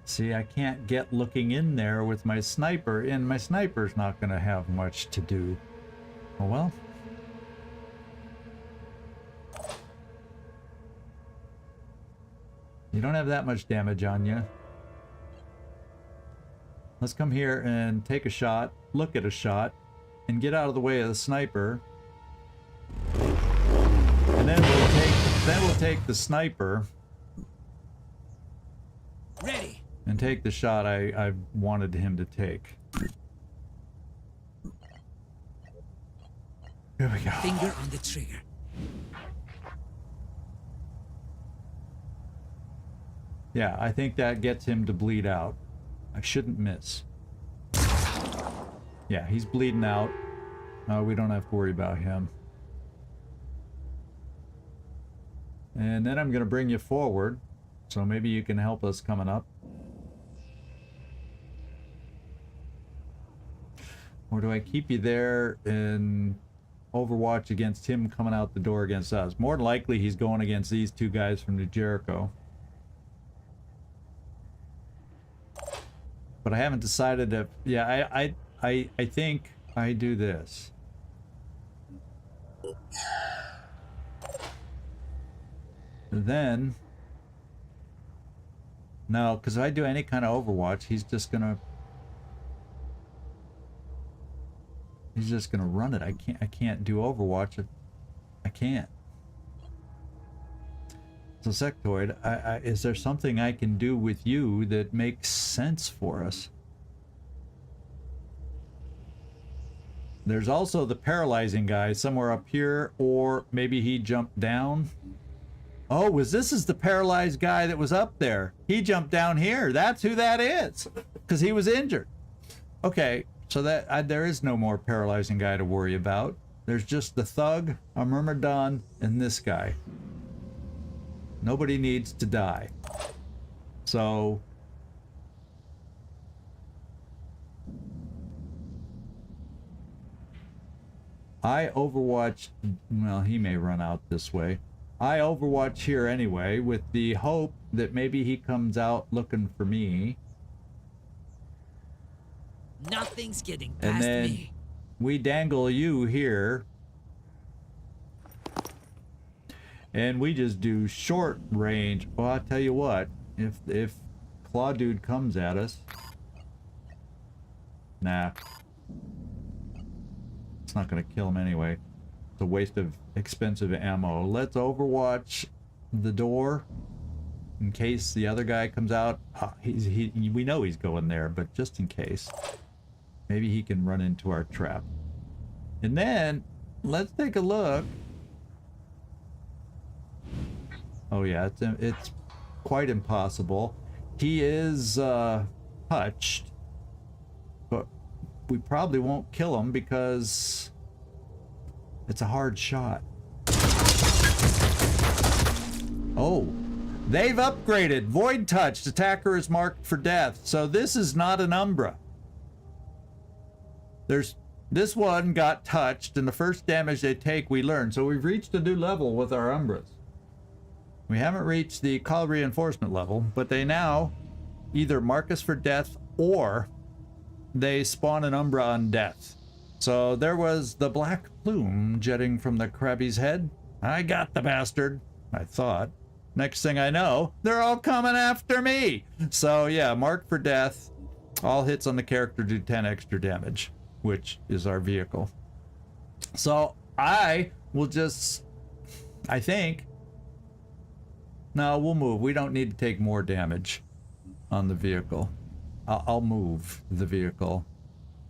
See, I can't get looking in there with my sniper, and my sniper's not going to have much to do. Oh well. You don't have that much damage on you. Let's come here and take a shot, look at a shot, and get out of the way of the sniper. And then we'll take the sniper. Ready. And take the shot I wanted him to take. Here we go. Finger on the trigger. Yeah, I think that gets him to bleed out. I shouldn't miss. Yeah, he's bleeding out. We don't have to worry about him. And then I'm going to bring you forward. So maybe you can help us coming up. Or do I keep you there and overwatch against him coming out the door against us? More than likely he's going against these two guys from New Jericho. But I haven't decided if... Yeah, I think I do this. Then... No, because if I do any kind of overwatch, he's just gonna run it. I can't do overwatch. I can't. So Sectoid, is there something I can do with you that makes sense for us? There's also the paralyzing guy somewhere up here, or maybe he jumped down. Oh, this is the paralyzed guy that was up there. He jumped down here. That's who that is, because he was injured. Okay, so that there is no more paralyzing guy to worry about. There's just the thug, a Myrmidon, and this guy. Nobody needs to die. So... I overwatch... Well, he may run out this way. I overwatch here anyway, with the hope that maybe he comes out looking for me. Nothing's getting past And then me. we dangle you here. And we just do short range. Well, I'll tell you what, if Claw Dude comes at us... Nah. It's not gonna kill him anyway. It's a waste of expensive ammo. Let's overwatch the door in case the other guy comes out. We know he's going there, but just in case, maybe he can run into our trap. And then let's take a look. Oh yeah, it's quite impossible. He is touched, but we probably won't kill him because it's a hard shot. Oh, they've upgraded. Void touched. Attacker is marked for death. So this is not an Umbra. This one got touched, and the first damage they take, we learn. So we've reached a new level with our Umbras. We haven't reached the call reinforcement level, but they now either mark us for death or they spawn an Umbra on death. So there was the black plume jetting from the Krabby's head. I got the bastard, I thought. Next thing I know, they're all coming after me. So yeah, mark for death. All hits on the character do 10 extra damage, which is our vehicle. So I will just, I think, no, we'll move. We don't need to take more damage on the vehicle. I'll move the vehicle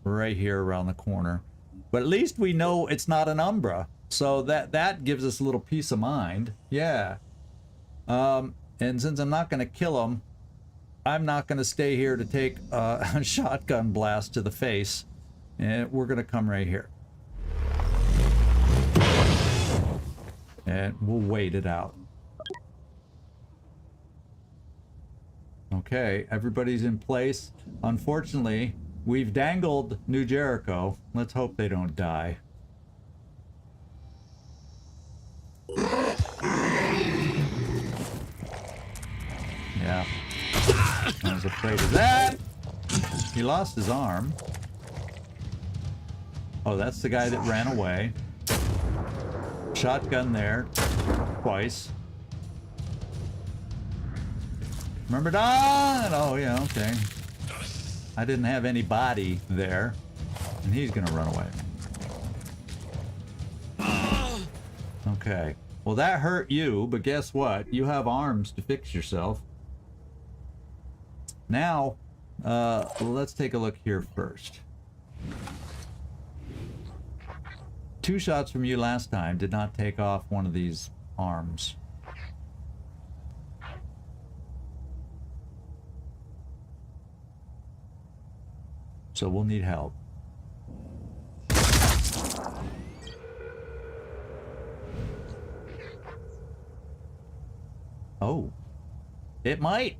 right here around the corner. But at least we know it's not an Umbra. So that gives us a little peace of mind. Yeah. And since I'm not going to kill him, I'm not going to stay here to take a shotgun blast to the face. And we're going to come right here. And we'll wait it out. Okay, everybody's in place. Unfortunately, we've dangled New Jericho. Let's hope they don't die. Yeah. I was afraid of that. He lost his arm. Oh, that's the guy that ran away. Shotgun there. Twice. Remember Don? Oh, yeah, okay. I didn't have any body there. And he's gonna run away. Okay. Well, that hurt you, but guess what? You have arms to fix yourself. Now, let's take a look here first. 2 shots from you last time did not take off one of these arms. So we'll need help. Oh, it might.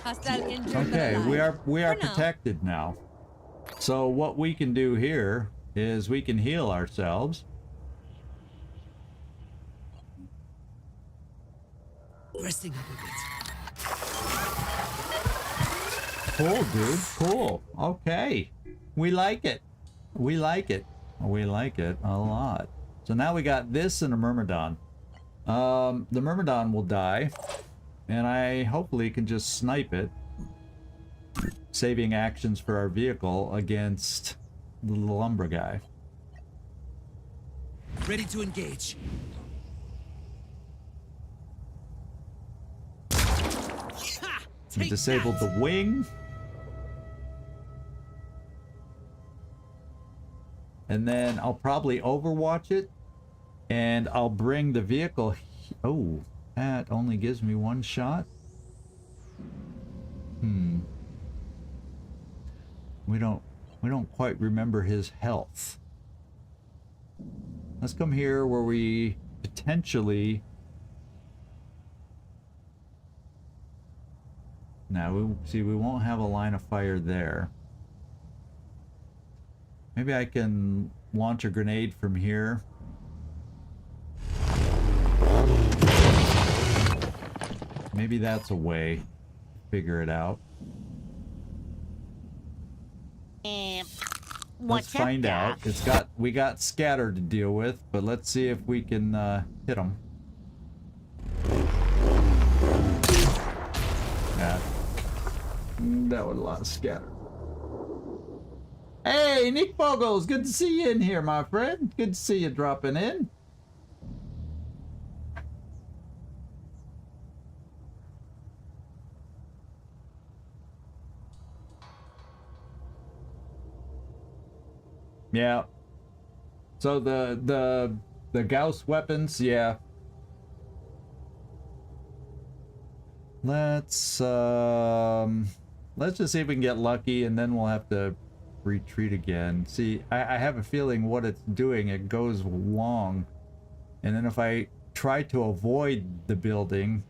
Okay, we are protected now. So what we can do here is we can heal ourselves. Resting up a bit. Cool, dude. Cool. Okay. We like it. We like it. We like it a lot. So now we got this and a Myrmidon. The Myrmidon will die. And I hopefully can just snipe it. Saving actions for our vehicle against the little Umbra guy. Ready to engage. We disabled the wing. And then I'll probably overwatch it. And I'll bring the vehicle. Oh, that only gives me 1 shot. We don't quite remember his health. Let's come here where we potentially. Now we won't have a line of fire there. Maybe I can launch a grenade from here. Maybe that's a way to figure it out. Let's find out. We got scatter to deal with, but let's see if we can hit them. Yeah. That was a lot of scatter. Hey, Nick Bogles, good to see you in here, my friend. Good to see you dropping in. Yeah. So the Gauss weapons, yeah. Let's just see if we can get lucky, and then we'll have to retreat again. See, I have a feeling what it's doing, it goes long, and then if I try to avoid the building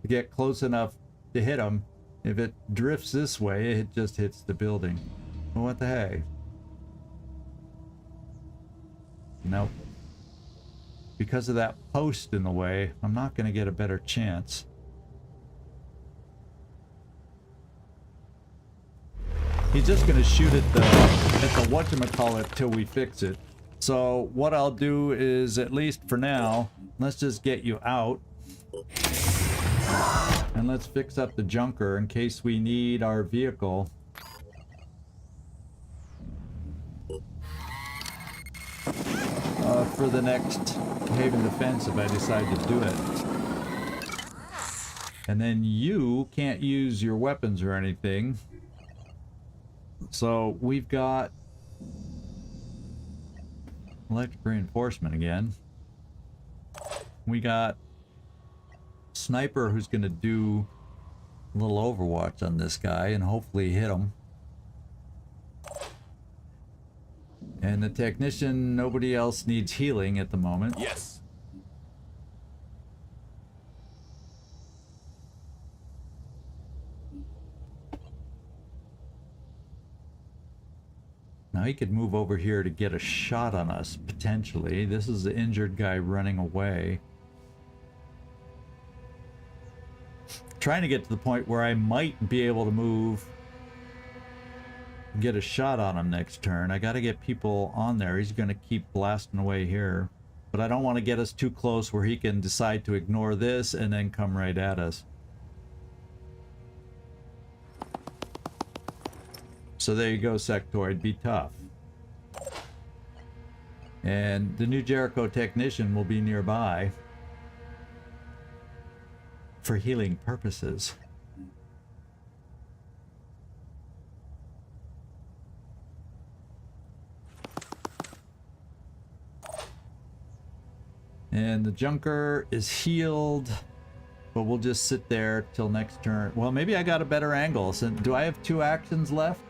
to get close enough to hit them, if it drifts this way, it just hits the building. Well, what the heck? Nope. Because of that post in the way, I'm not going to get a better chance. He's just going to shoot at the whatchamacallit till we fix it. So what I'll do is, at least for now, let's just get you out. And let's fix up the junker in case we need our vehicle. For the next Haven Defense if I decide to do it. And then you can't use your weapons or anything. So we've got electric reinforcement again. We got sniper who's going to do a little overwatch on this guy and hopefully hit him. And the technician, nobody else needs healing at the moment. Yes. Now he could move over here to get a shot on us, potentially. This is the injured guy running away. Trying to get to the point where I might be able to move and get a shot on him next turn. I got to get people on there. He's going to keep blasting away here. But I don't want to get us too close where he can decide to ignore this and then come right at us. So there you go, Sectoid. Be tough. And the new Jericho technician will be nearby for healing purposes. And the junker is healed, but we'll just sit there till next turn. Well, maybe I got a better angle. So do I have 2 actions left?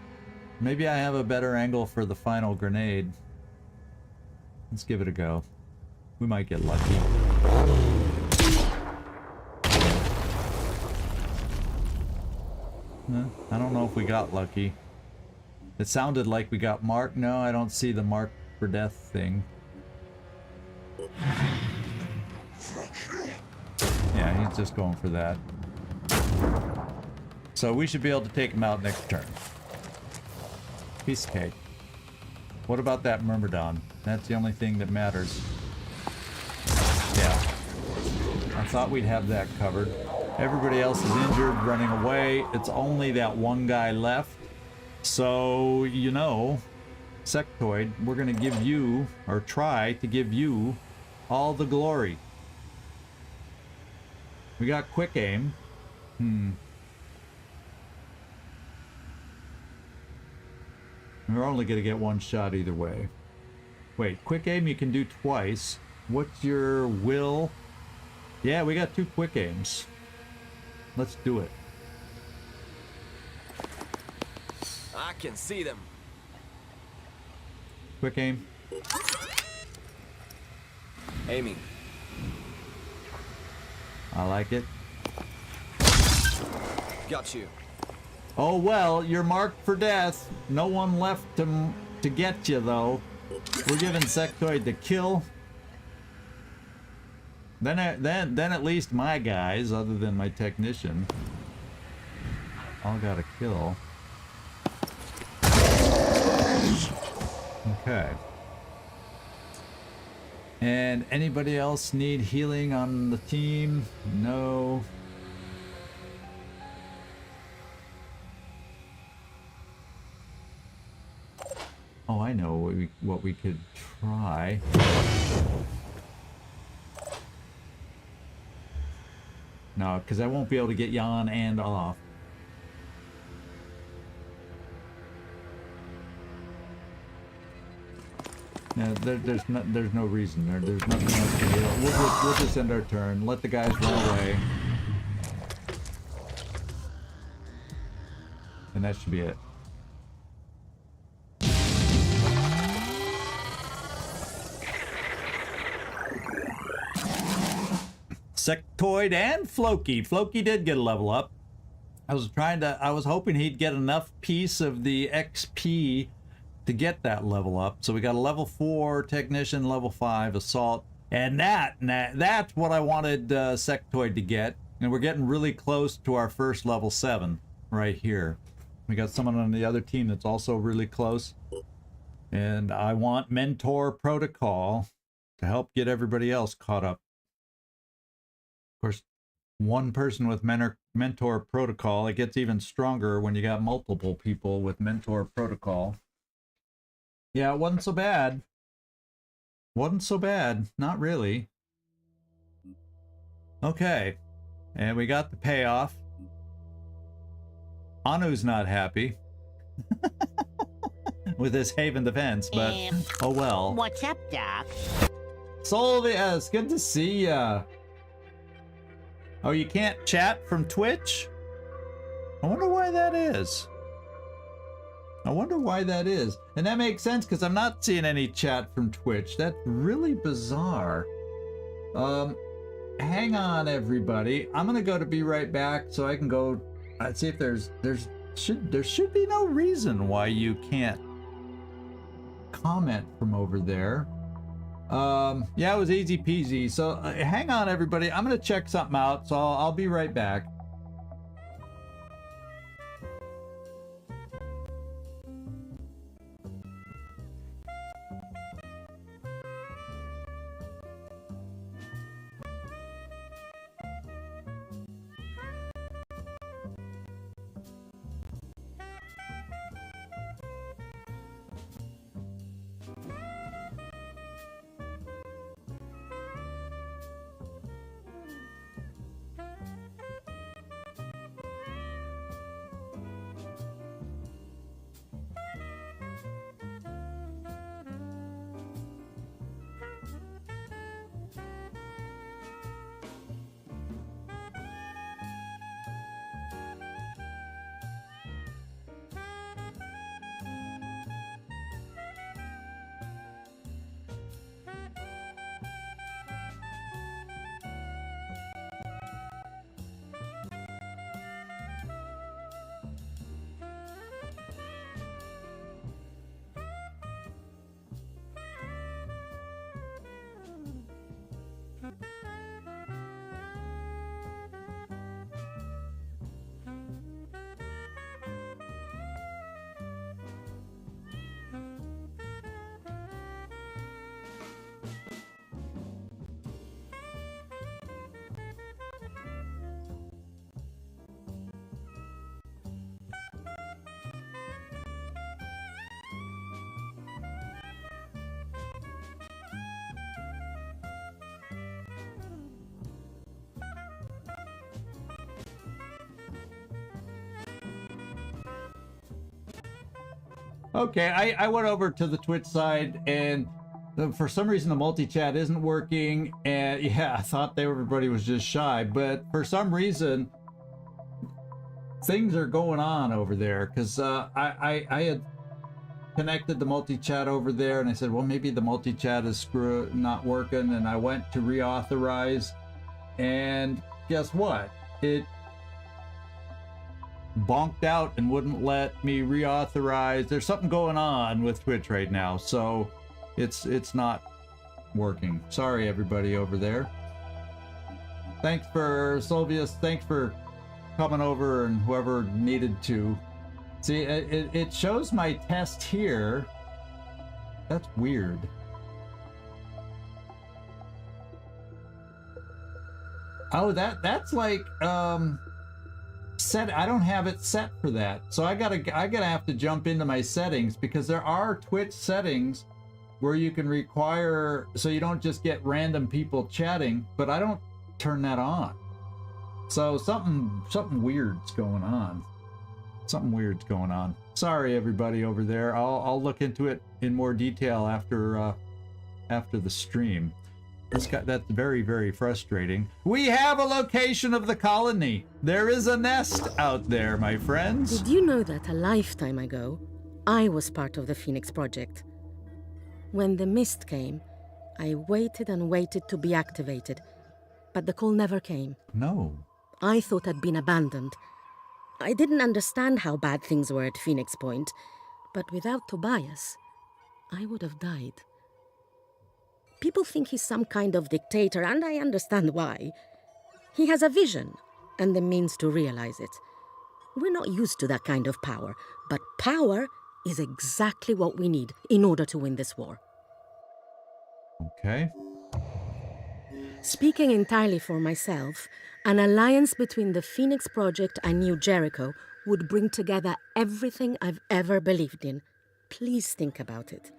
Maybe I have a better angle for the final grenade. Let's give it a go. We might get lucky. I don't know if we got lucky. It sounded like we got marked. No, I don't see the mark for death thing. Yeah, he's just going for that. So we should be able to take him out next turn. Piece of cake. What about that Myrmidon? That's the only thing that matters. Yeah. I thought we'd have that covered. Everybody else is injured, running away. It's only that one guy left. So, you know, Sectoid, we're going to give you, or try to give you, all the glory. We got quick aim. We're only going to get one shot either way. Wait, quick aim you can do twice. What's your will? Yeah, we got 2 quick aims. Let's do it. I can see them. Quick aim. Aiming. I like it. Got you. Oh well, you're marked for death. No one left to get you though. We're giving Sectoid the kill. Then at least my guys, other than my technician, all got a kill. Okay. And anybody else need healing on the team? No. Oh, I know what we could try. No, because I won't be able to get you on and off. No, there's no reason. There's nothing else to do. We'll just end our turn. Let the guys run away. And that should be it. Sectoid and Floki. Floki did get a level up. I was hoping he'd get enough piece of the XP to get that level up. So we got a level 4 technician, level 5 assault, and that's what I wanted Sectoid to get. And we're getting really close to our first level 7 right here. We got someone on the other team that's also really close. And I want Mentor Protocol to help get everybody else caught up. Of course, one person with Mentor Protocol. It gets even stronger when you got multiple people with Mentor Protocol. Yeah, it wasn't so bad. Wasn't so bad. Not really. Okay. And we got the payoff. Anu's not happy with his Haven defense, but oh well. What's up, Doc? Solvius, good to see ya. Oh, you can't chat from Twitch? I wonder why that is. I wonder why that is. And that makes sense because I'm not seeing any chat from Twitch. That's really bizarre. Hang on, everybody. I'm gonna go to be right back so I can go see if there should be no reason why you can't comment from over there. Yeah, it was easy peasy. So hang on, everybody. I'm gonna check something out, so I'll be right back. Okay, I went over to the Twitch side, and for some reason the multi-chat isn't working, and yeah, I thought everybody was just shy, but for some reason things are going on over there, because I had connected the multi-chat over there, and I said, well, maybe the multi-chat is not working, and I went to reauthorize, and guess what? It bonked out and wouldn't let me reauthorize. There's something going on with Twitch right now, so it's not working. Sorry, everybody over there. Thanks for Solvius. Thanks for coming over, and whoever needed to. See, it shows my test here. That's weird. Oh, that's like set. I don't have it set for that, so I gotta have to jump into my settings, because there are Twitch settings where you can require, so you don't just get random people chatting, but I don't turn that on. So something weird's going on. Something weird's going on. Sorry, everybody over there. I'll look into it in more detail after the stream. That's very, very frustrating. We have a location of the colony. There is a nest out there, my friends. Did you know that a lifetime ago, I was part of the Phoenix Project? When the mist came, I waited and waited to be activated, but the call never came. No. I thought I'd been abandoned. I didn't understand how bad things were at Phoenix Point, but without Tobias, I would have died. People think he's some kind of dictator, and I understand why. He has a vision and the means to realize it. We're not used to that kind of power, but power is exactly what we need in order to win this war. Okay. Speaking entirely for myself, An alliance between the Phoenix Project and New Jericho would bring together everything I've ever believed in. Please think about it.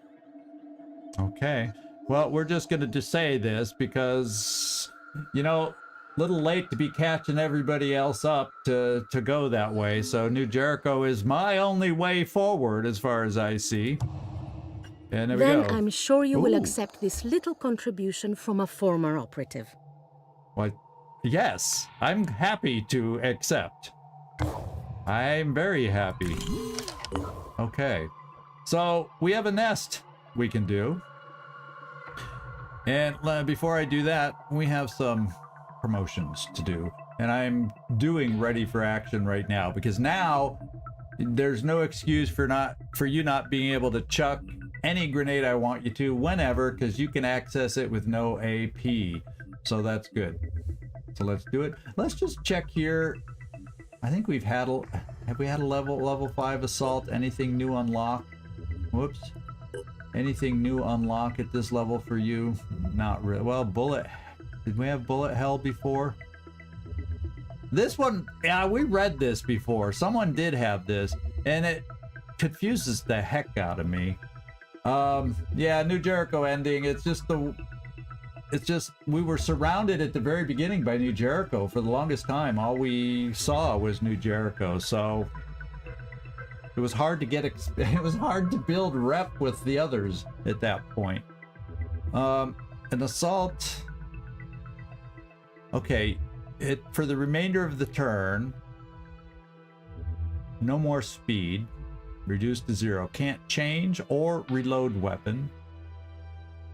Okay. Well, we're just going to say this because, you know, little late to be catching everybody else up to go that way. So New Jericho is my only way forward as far as I see. And there we go. Then I'm sure you will Ooh. accept this little contribution from a former operative. What? Yes, I'm happy to accept. I'm very happy. Okay. So we have a nest we can do. And before I do that, we have some promotions to do. And I'm doing ready for action right now because now there's no excuse for you not being able to chuck any grenade I want you to whenever, because you can access it with no AP. So that's good. So let's do it. Let's just check here. I think we've had have we had a level 5 assault? Anything new unlock? Whoops. Anything new unlock at this level for you? Not really. Well, bullet. Did we have bullet hell before? This one, yeah, we read this before. Someone did have this, and it confuses the heck out of me. Yeah, New Jericho ending. It's just we were surrounded at the very beginning by New Jericho for the longest time. All we saw was New Jericho, so it was hard to get it was hard to build rep with the others at that point. An assault. Okay, for the remainder of the turn, no more speed, reduced to 0. Can't change or reload weapon.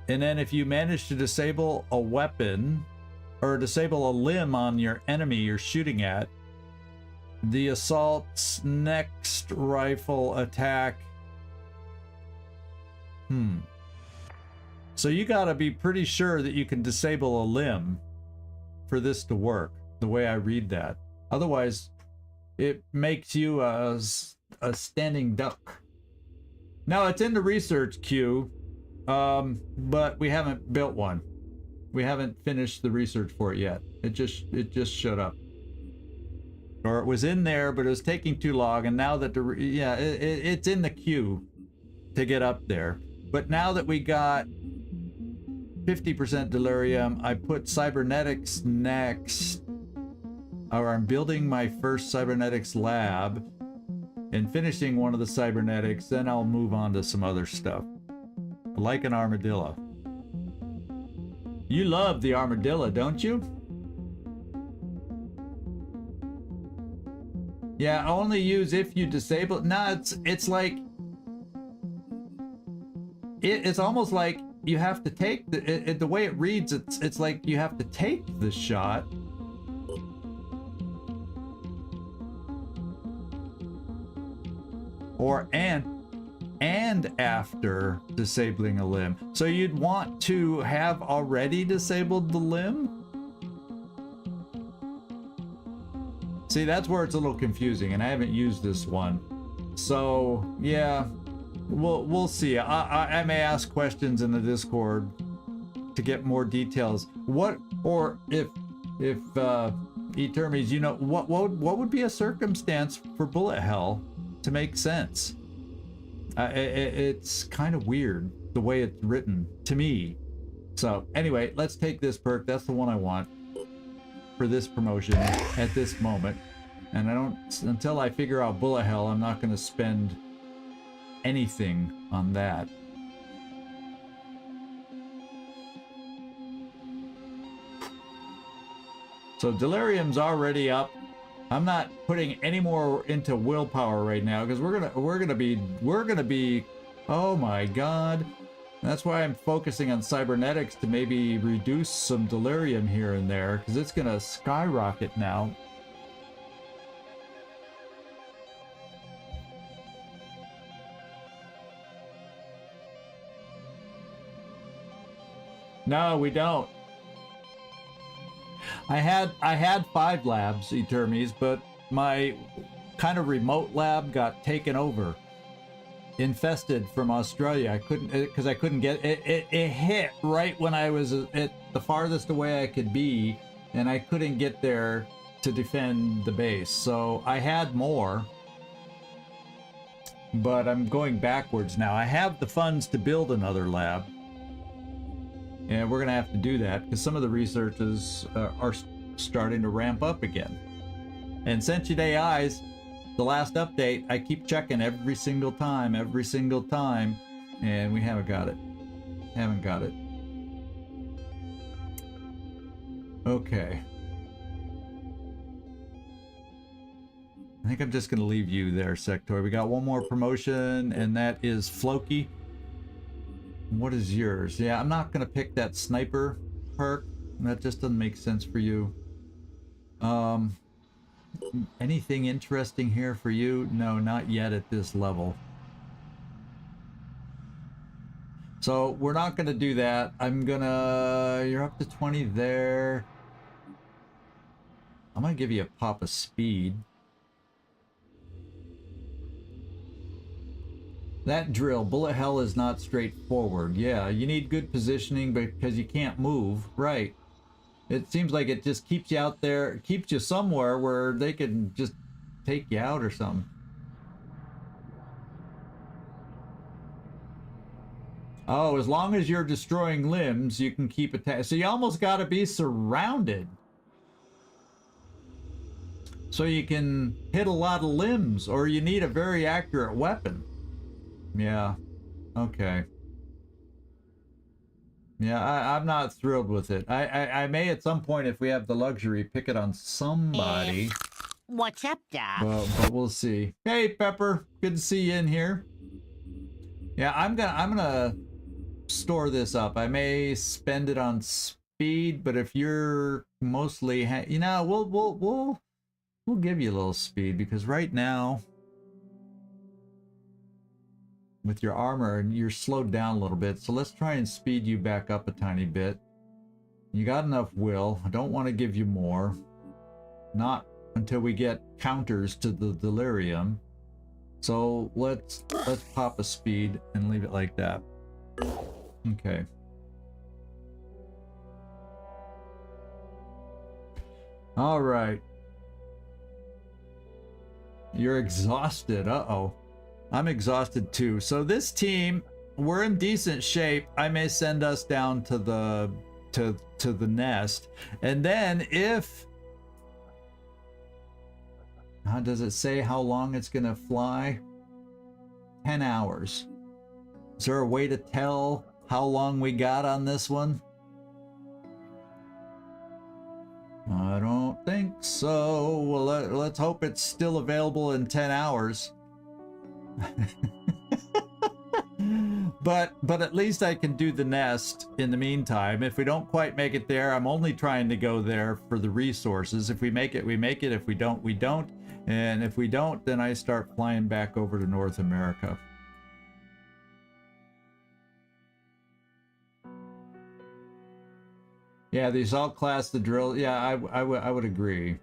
And then if you manage to disable a weapon or disable a limb on your enemy you're shooting at, the assault's next rifle attack. So you gotta be pretty sure that you can disable a limb for this to work, the way I read that. Otherwise, it makes you a standing duck. Now, it's in the research queue, but we haven't built one. We haven't finished the research for it yet. It just showed up. Or it was in there, but it was taking too long, and now that it's in the queue to get up there. But now that we got 50% delirium, I put cybernetics next. Or I'm building my first cybernetics lab and finishing one of the cybernetics, then I'll move on to some other stuff. Like an armadillo. You love the armadillo, don't you? Yeah, only use if you disable. No, it's like it's almost like you have to take the way it reads. It's like you have to take the shot. Or and after disabling a limb. So you'd want to have already disabled the limb? See, that's where it's a little confusing, and I haven't used this one. So, yeah, we'll see. I may ask questions in the Discord to get more details. What, or if 𝐜𝐴𝐬𝐬𝐬, you know, what would be a circumstance for bullet hell to make sense? It's kind of weird the way it's written to me. So anyway, let's take this perk. That's the one I want for this promotion at this moment. And until I figure out bullet hell, I'm not going to spend anything on that. So delirium's already up. I'm not putting any more into willpower right now because we're gonna be oh my god. That's why I'm focusing on cybernetics to maybe reduce some delirium here and there, because it's gonna skyrocket now. No, we don't. I had 5 labs, 𝐜𝐴𝐬𝐬𝐬, but my kind of remote lab got taken over, infested from Australia. I couldn't get it. It hit right when I was at the farthest away I could be, and I couldn't get there to defend the base. So I had more, but I'm going backwards now. I have the funds to build another lab, and we're gonna have to do that because some of the researchers are starting to ramp up again. And sentient AIs, the last update, I keep checking every single time, and we haven't got it. Okay. I think I'm just going to leave you there, Sector. We got one more promotion, and that is Floki. What is yours? Yeah, I'm not going to pick that sniper perk. That just doesn't make sense for you. Anything interesting here for you? No, not yet at this level. So we're not going to do that. You're up to 20 there. I'm going to give you a pop of speed. That drill, bullet hell, is not straightforward. Yeah, you need good positioning because you can't move. Right. It seems like it just keeps you out there, keeps you somewhere where they can just take you out or something. Oh, as long as you're destroying limbs, you can keep attacking. So you almost got to be surrounded, so you can hit a lot of limbs, or you need a very accurate weapon. Yeah. Okay. Yeah, I'm not thrilled with it. I may at some point, if we have the luxury, pick it on somebody. What's up, Doc? But we'll see. Hey, Pepper, good to see you in here. Yeah, I'm gonna store this up. I may spend it on speed, but if you're mostly, you know, we'll give you a little speed, because right now, with your armor, and you're slowed down a little bit, so let's try and speed you back up a tiny bit. You got enough will. I don't want to give you more, not until we get counters to the delirium. So let's pop a speed and leave it like that. Okay. All right. You're exhausted. Uh-oh. I'm exhausted too. So this team, we're in decent shape. I may send us down to the nest, and then if how does it say how long it's gonna fly? 10 hours. Is there a way to tell how long we got on this one? I don't think so. Well, let's hope it's still available in 10 hours. but at least I can do the nest in the meantime. If we don't quite make it there, I'm only trying to go there for the resources. If we make it, we make it. If we don't, we don't. And if we don't, then I start flying back over to North America. Yeah, the assault class, the drill. Yeah, I would agree.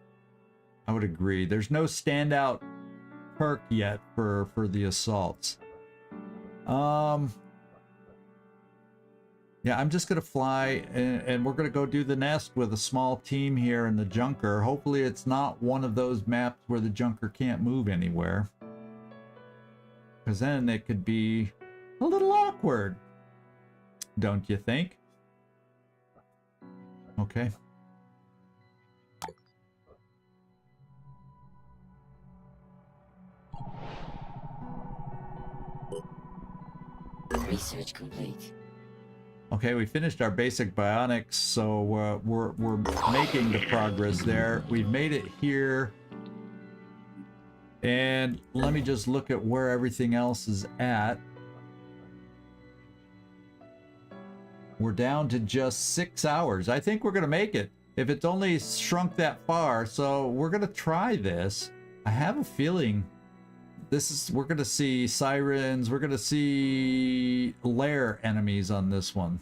I would agree. There's no standout perk yet for the assaults. Yeah, I'm just gonna fly, and we're gonna go do the nest with a small team here in the Junker. Hopefully it's not one of those maps where the Junker can't move anywhere, because then it could be a little awkward, don't you think? Okay. Research complete. Okay, we finished our basic bionics, so we're making the progress there. We've made it here, and let me just look at where everything else is at. We're down to just 6 hours. I think we're gonna make it if it's only shrunk that far. So we're gonna try this. I have a feeling we're gonna see sirens, we're gonna see lair enemies on this one,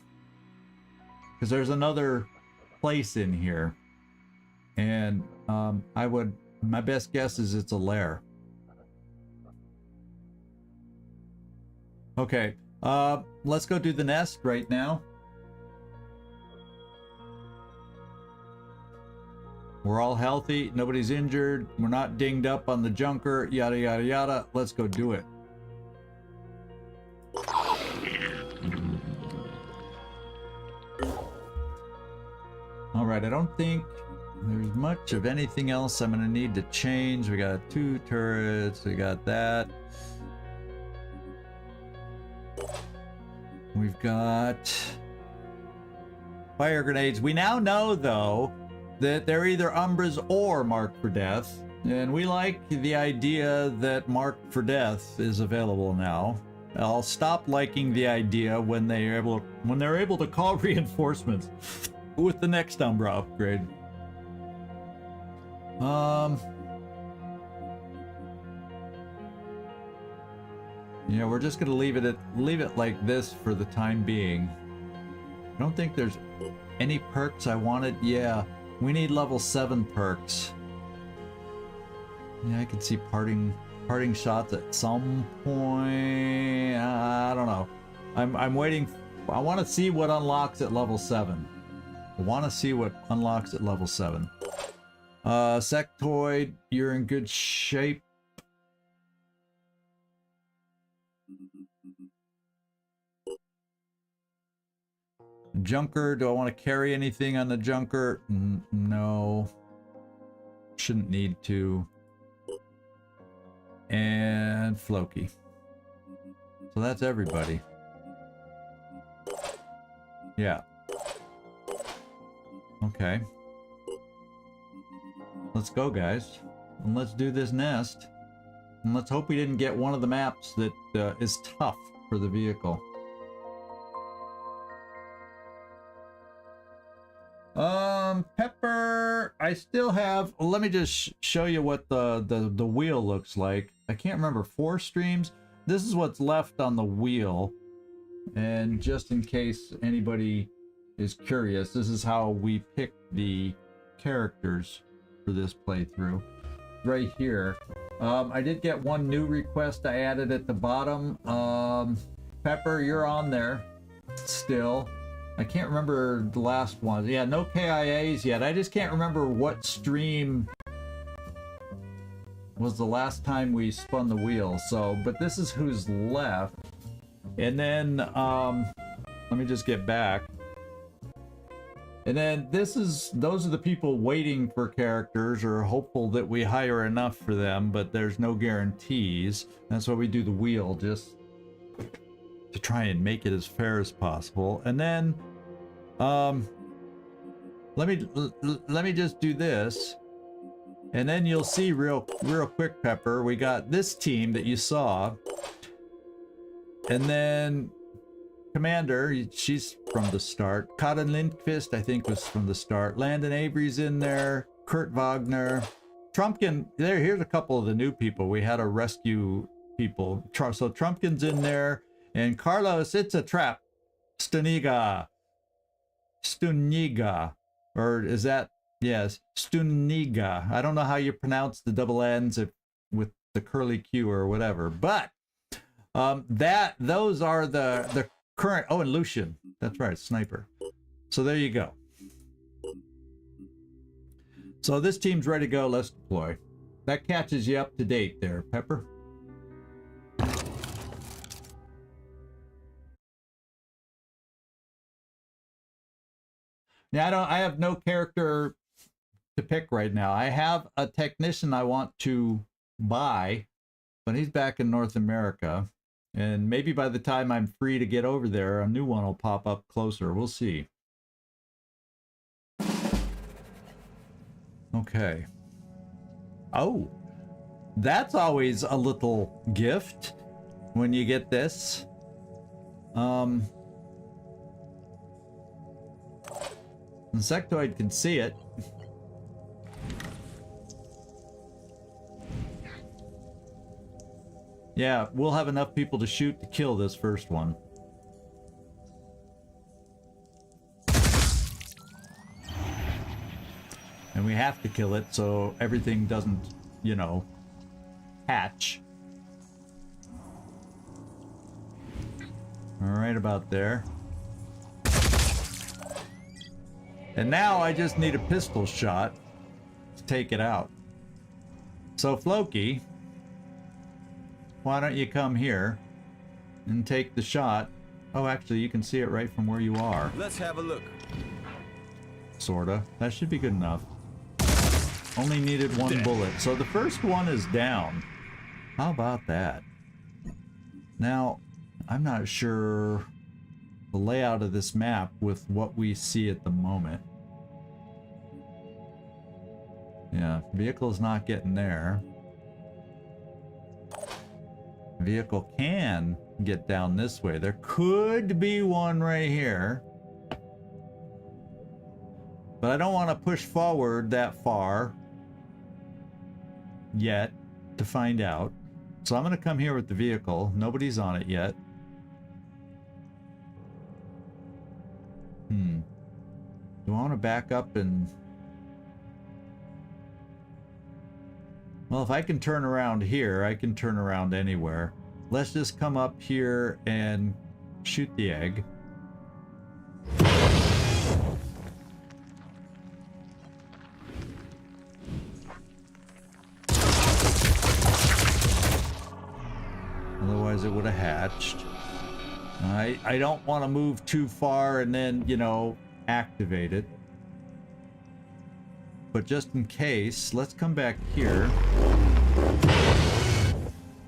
because there's another place in here, and my best guess is it's a lair. Okay, let's go do the nest right now. We're all healthy. Nobody's injured. We're not dinged up on the junker. Yada, yada, yada. Let's go do it. All right, I don't think there's much of anything else I'm going to need to change. We got 2 turrets. We got that. We've got fire grenades. We now know, though, that they're either Umbras or Marked for Death. And we like the idea that Marked for Death is available now. I'll stop liking the idea when they're able to call reinforcements with the next Umbra upgrade. Yeah, we're just gonna leave it like this for the time being. I don't think there's any perks I wanted. Yeah, we need level 7 perks. Yeah, I could see parting shots at some point. I don't know. I'm waiting. I want to see what unlocks at level 7. I want to see what unlocks at level 7. Sectoid, you're in good shape. Junker, do I want to carry anything on the Junker? No. Shouldn't need to. And Floki. So that's everybody. Yeah. Okay. Let's go, guys. And let's do this nest. And let's hope we didn't get one of the maps that is tough for the vehicle. Pepper, I still have, let me just show you what the wheel looks like. I can't remember, 4 streams. This is what's left on the wheel. And just in case anybody is curious, this is how we pick the characters for this playthrough. Right here. I did get one new request I added at the bottom. Pepper, you're on there still. I can't remember the last one. Yeah, no KIAs yet. I just can't remember what stream was the last time we spun the wheel. So, but this is who's left. And then, let me just get back. And then those are the people waiting for characters or hopeful that we hire enough for them, but there's no guarantees. That's why we do the wheel, just to try and make it as fair as possible. And then let me just do this, and then you'll see real quick, Pepper, we got this team that you saw, and then Commander, she's from the start. Karin Lindqvist, I think, was from the start. Landon Avery's in there. Kurt Wagner, Trumpkin. Here's a couple of the new people. We had to rescue people. So Trumpkin's in there. And Carlos, it's a trap. Stuniga. Or is that? Yes. Stuniga. I don't know how you pronounce the double N's with the curly Q or whatever. But those are the current. Oh, and Lucian. That's right. Sniper. So there you go. So this team's ready to go. Let's deploy. That catches you up to date there, Pepper. Now I have no character to pick right now. I have a technician I want to buy, but he's back in North America. And maybe by the time I'm free to get over there, a new one will pop up closer. We'll see. Okay. Oh, that's always a little gift when you get this. Insectoid can see it. Yeah, we'll have enough people to shoot to kill this first one. And we have to kill it so everything doesn't, you know, hatch. All right, about there. And now I just need a pistol shot. take it out. So Floki, why don't you come here and take the shot? Oh, actually, you can see it right from where you are. Let's have a look. Sorta. That should be good enough. Only needed one bullet. So the first one is down. How about that? Now, I'm not sure the layout of this map with what we see at the moment. Yeah, vehicle's not getting there. Vehicle can get down this way. There could be one right here. But I don't want to push forward that far yet to find out. So I'm going to come here with the vehicle. Nobody's on it yet. Do I want to back up and... Well, if I can turn around here, I can turn around anywhere. Let's just come up here and shoot the egg. Otherwise it would have hatched. I don't want to move too far and then, you know, activate it. But just in case, let's come back here.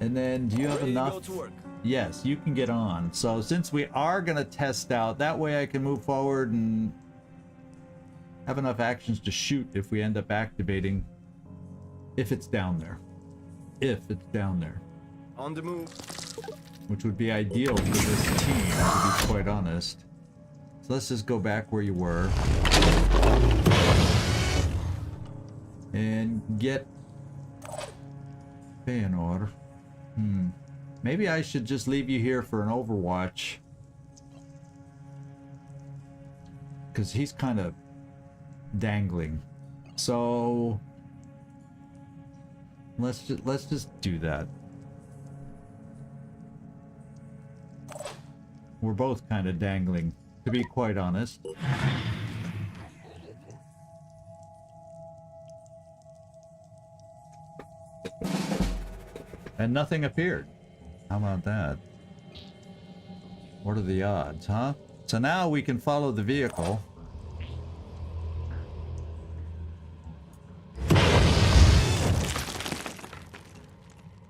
And then, do you have enough? Go to work. Yes, you can get on. So since we are going to test out, that way I can move forward and have enough actions to shoot if we end up activating. If it's down there. If it's down there. On the move. Which would be ideal for this team, to be quite honest. So let's just go back where you were. And get Feanor. Maybe I should just leave you here for an Overwatch. Because he's kind of dangling. So let's just do that. We're both kind of dangling, to be quite honest. And nothing appeared. How about that? What are the odds, huh? So now we can follow the vehicle.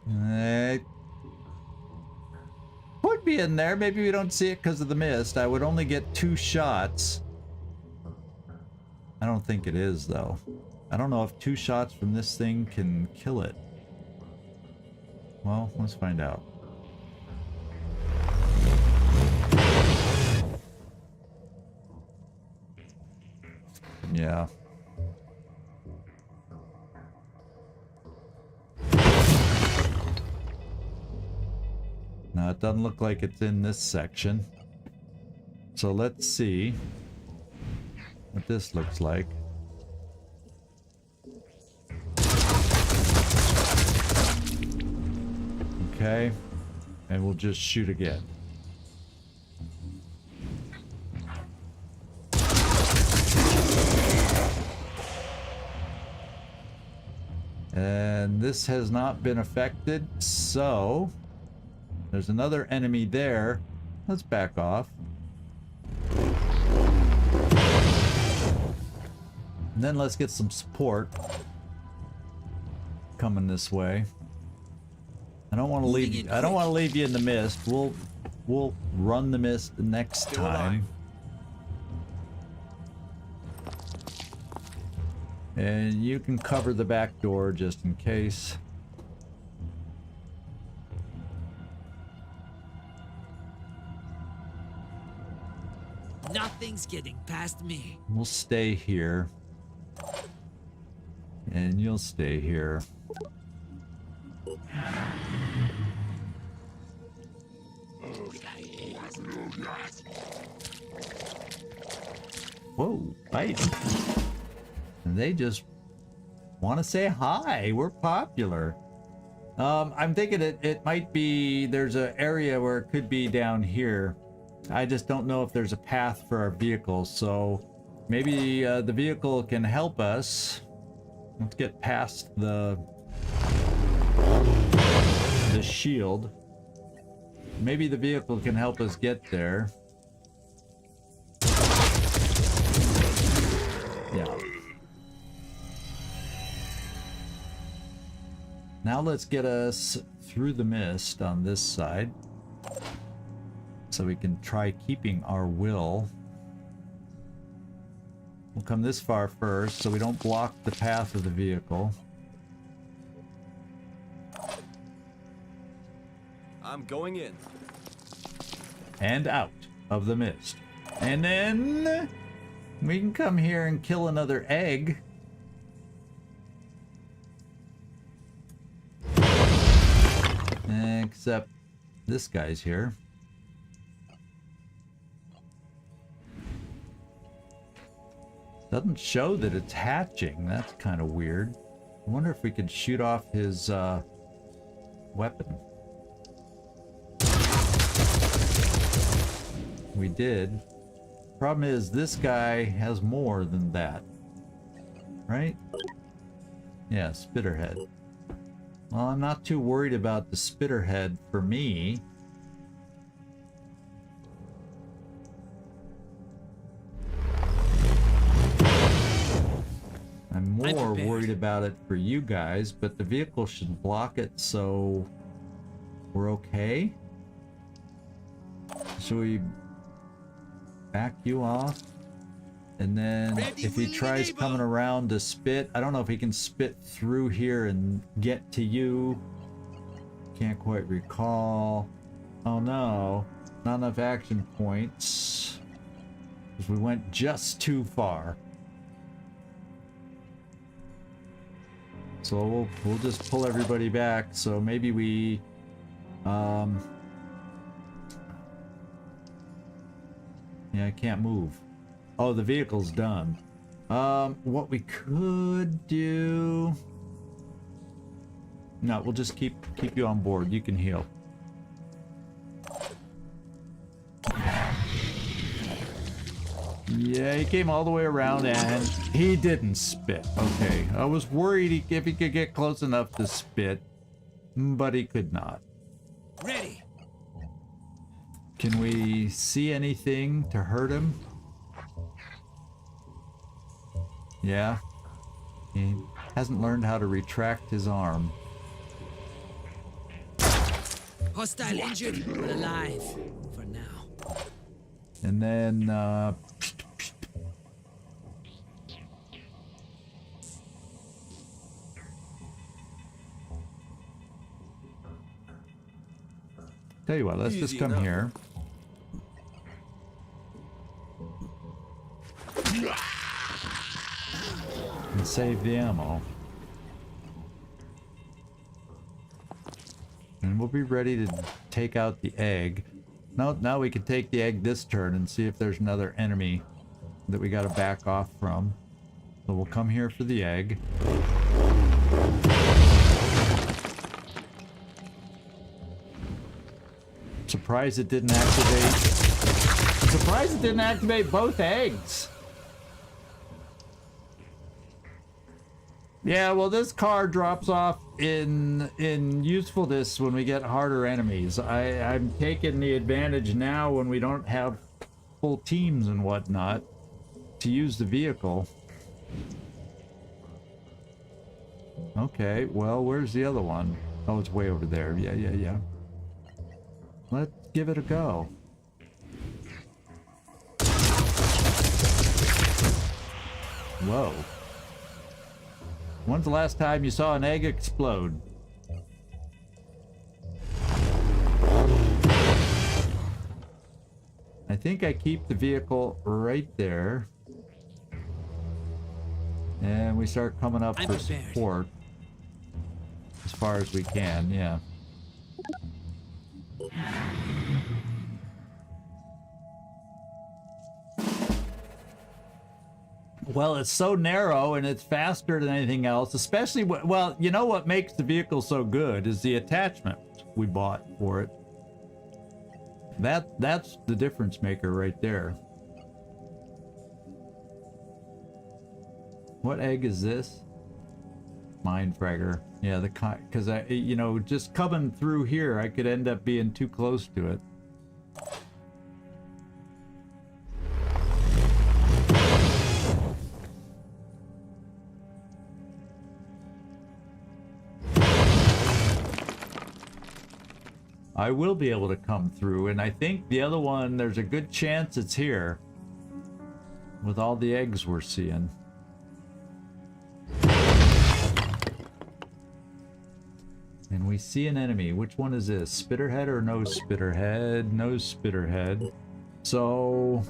It could be in there. Maybe we don't see it because of the mist. I would only get 2 shots. I don't think it is, though. I don't know if 2 shots from this thing can kill it. Well, let's find out. Yeah. No, it doesn't look like it's in this section. So let's see what this looks like. Okay, and we'll just shoot again. And this has not been affected, so there's another enemy there. Let's back off. And then let's get some support coming this way. I don't want to leave you. I don't want to leave you in the mist. We'll run the mist the next time. And you can cover the back door just in case. Nothing's getting past me. We'll stay here. And you'll stay here. Whoa, bite. And they just want to say hi. We're popular. I'm thinking it might be, there's an area where it could be down here. I just don't know if there's a path for our vehicle, so maybe the vehicle can help us Let's get past the shield. Maybe the vehicle can help us get there. Yeah. Now let's get us through the mist on this side, so we can try keeping our will. We'll come this far first so we don't block the path of the vehicle. I'm going in. And out of the mist. And then we can come here and kill another egg. Except this guy's here. Doesn't show that it's hatching. That's kind of weird. I wonder if we could shoot off his weapon. We did. Problem is, this guy has more than that. Right? Yeah, Spitterhead. Well, I'm not too worried about the Spitterhead for me. I'm more worried about it for you guys, but the vehicle should block it, so we're okay. Should we back you off? And then if he tries coming around to spit, I don't know if he can spit through here and get to you. Can't quite recall. Oh no, not enough action points, because we went just too far. So we'll just pull everybody back. So maybe we yeah, I can't move. Oh, the vehicle's done. What we could do... No, we'll just keep you on board. You can heal. Yeah, he came all the way around and he didn't spit. Okay, I was worried if he could get close enough to spit, but he could not. Ready. Can we see anything to hurt him? Yeah. He hasn't learned how to retract his arm. Hostile injured, but alive. For now. And then, tell you what, let's just come here. And save the ammo. And we'll be ready to take out the egg. Now we can take the egg this turn and see if there's another enemy that we gotta back off from. So we'll come here for the egg. Surprised it didn't activate. Surprised it didn't activate both eggs. Yeah, well, this card drops off in usefulness when we get harder enemies. I'm taking the advantage now when we don't have full teams and whatnot to use the vehicle. Okay, well, where's the other one? Oh, it's way over there. Yeah. Let's give it a go. Whoa. When's the last time you saw an egg explode? I think I keep the vehicle right there. And we start coming up for support. As far as we can, yeah. Well, it's so narrow and it's faster than anything else, especially well, you know what makes the vehicle so good is the attachment we bought for it. That's the difference maker right there. What egg is this? Mine fragger. Yeah, because I, you know, just coming through here, I could end up being too close to it. I will be able to come through, and I think the other one, there's a good chance it's here with all the eggs we're seeing. And we see an enemy. Which one is this? Spitterhead or no Spitterhead? No Spitterhead. So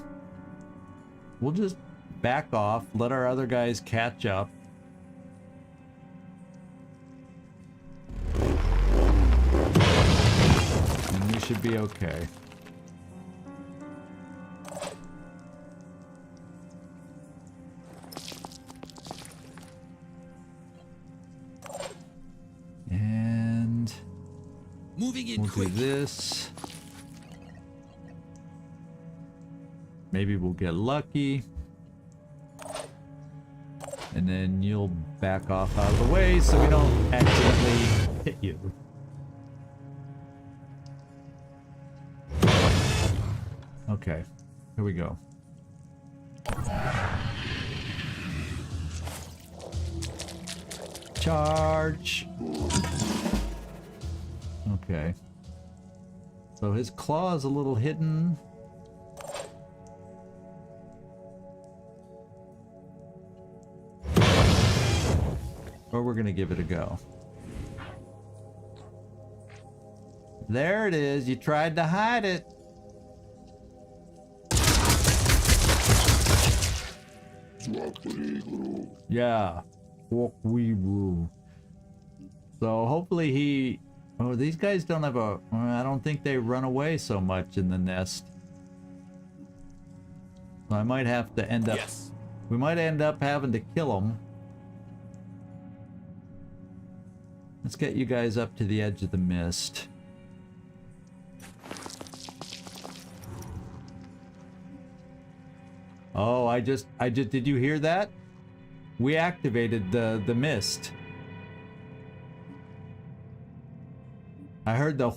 we'll just back off, let our other guys catch up. And we should be okay. And Moving in we'll do quick. this. Maybe we'll get lucky. And then you'll back off out of the way so we don't accidentally hit you. Okay, here we go. Charge. Okay. So his claw is a little hidden. Or we're gonna give it a go. There it is. You tried to hide it. Yeah. So hopefully he... Oh, these guys don't have a... I don't think they run away so much in the nest. So I might have to end up... Yes. We might end up having to kill them. Let's get you guys up to the edge of the mist. Oh, I just, did you hear that? We activated the mist. I heard the,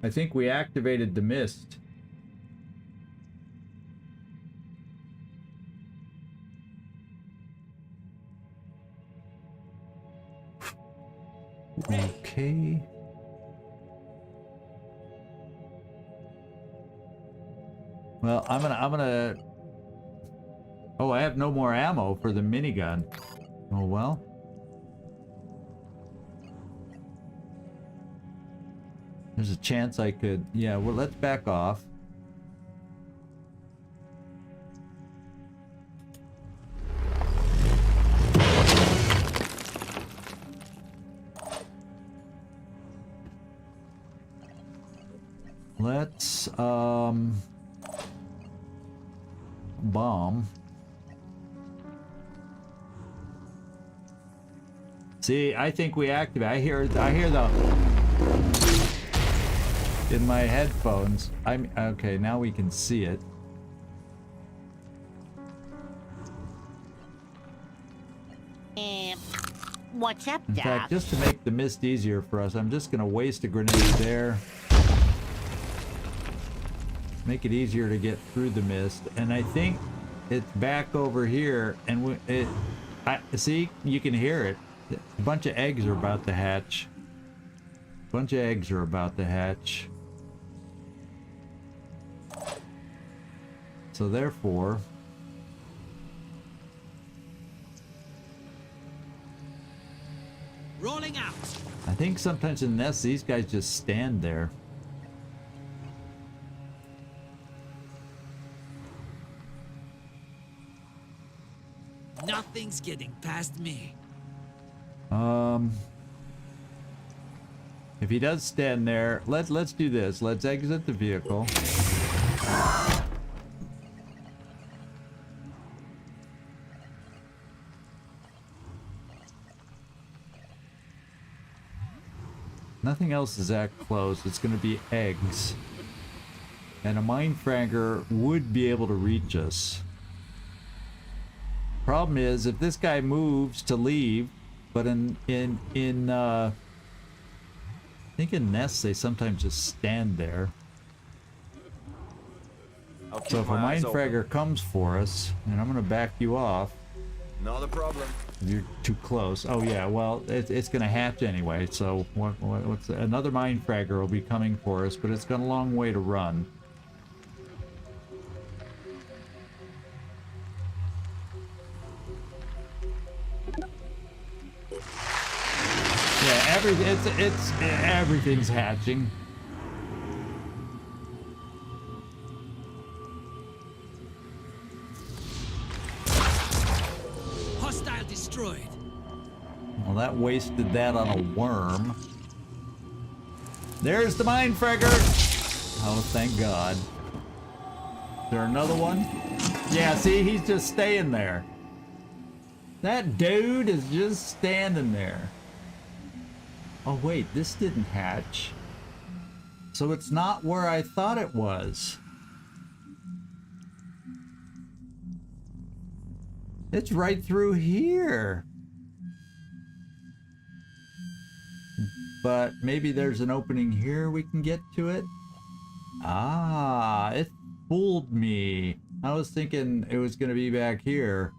I think we activated the mist. Okay. Well, I'm gonna... Oh, I have no more ammo for the minigun. Oh, well. There's a chance I could... Yeah, well, let's back off. Let's, bomb. See, I think we activate. I hear the in my headphones. I'm okay. Now we can see it. What's up, In Doc? fact, just to make the mist easier for us, I'm just gonna waste a grenade there. Make it easier to get through the mist, and I think it's back over here, and see, you can hear it. A bunch of eggs are about to hatch. Bunch of eggs are about to hatch. So therefore, Rolling out. I think sometimes in nests these guys just stand there. Nothing's getting past me. If he does stand there, let's do this. Let's exit the vehicle. Nothing else is that close. It's going to be eggs. And a mindfragger would be able to reach us. Problem is, if this guy moves to leave, but in I think in nests they sometimes just stand there. I'll keep So if a my eyes mine open. fragger comes for us, and I'm gonna back you off. Not a problem. You're too close. Oh yeah, well it's gonna hatch anyway. So what's another mine fragger will be coming for us, but it's got a long way to run. Yeah, everything's hatching. Hostile destroyed. Well, that wasted that on a worm. There's the mine fragger. Oh, thank God. Is there another one? Yeah, see, he's just staying there. That dude is just standing there. Oh wait, this didn't hatch. So it's not where I thought it was. It's right through here. But maybe there's an opening here we can get to it. Ah, it fooled me. I was thinking it was going to be back here.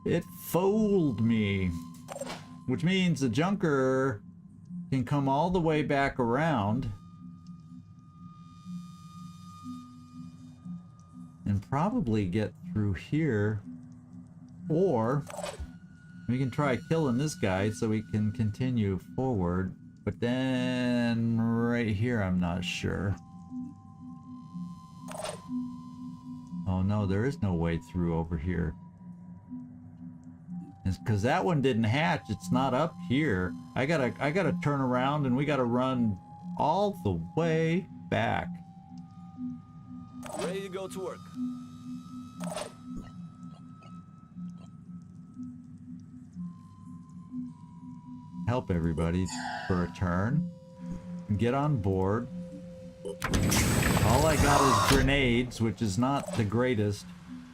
It fooled me. Which means the junker can come all the way back around and probably get through here, or we can try killing this guy so we can continue forward, but then right here I'm not sure. Oh no, there is no way through over here. It's because that one didn't hatch. It's not up here. I gotta turn around and we gotta run all the way back. Ready to go to work. Help everybody for a turn. Get on board. All I got is grenades, which is not the greatest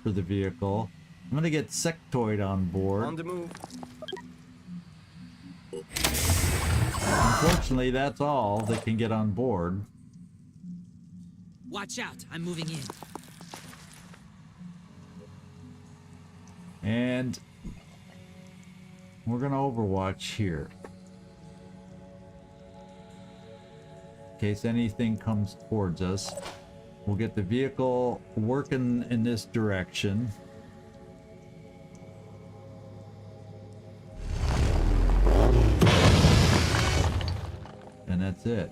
for the vehicle. I'm gonna get Sectoid on board. On the move. Unfortunately, that's all that can get on board. Watch out, I'm moving in. And we're gonna overwatch here. In case anything comes towards us. We'll get the vehicle working in this direction. And that's it.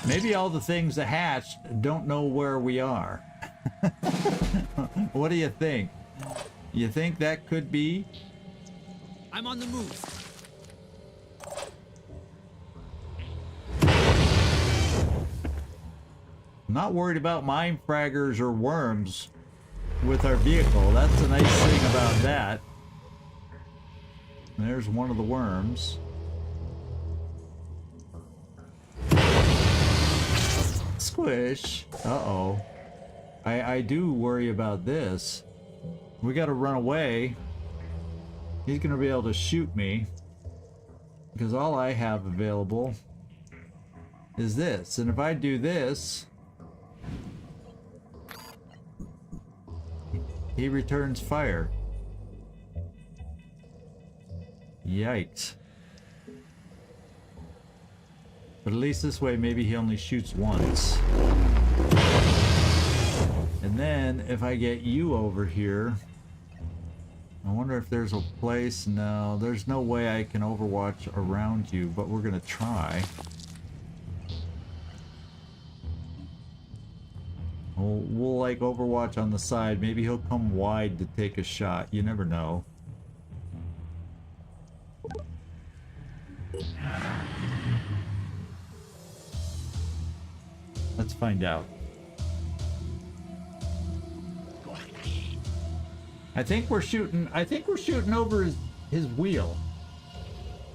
Maybe all the things that hatched don't know where we are. What do you think? You think that could be? I'm on the move. I'm not worried about mine fraggers or worms with our vehicle. That's the nice thing about that. There's one of the worms. Squish. Uh-oh. I do worry about this. We gotta run away. He's gonna be able to shoot me. Because all I have available is this. And if I do this, he returns fire. Yikes. But at least this way, maybe he only shoots once. And then, if I get you over here, I wonder if there's a place. No, there's no way I can overwatch around you, but we're gonna try. We'll like overwatch on the side. Maybe he'll come wide to take a shot. You never know. Let's find out. I think we're shooting over his wheel.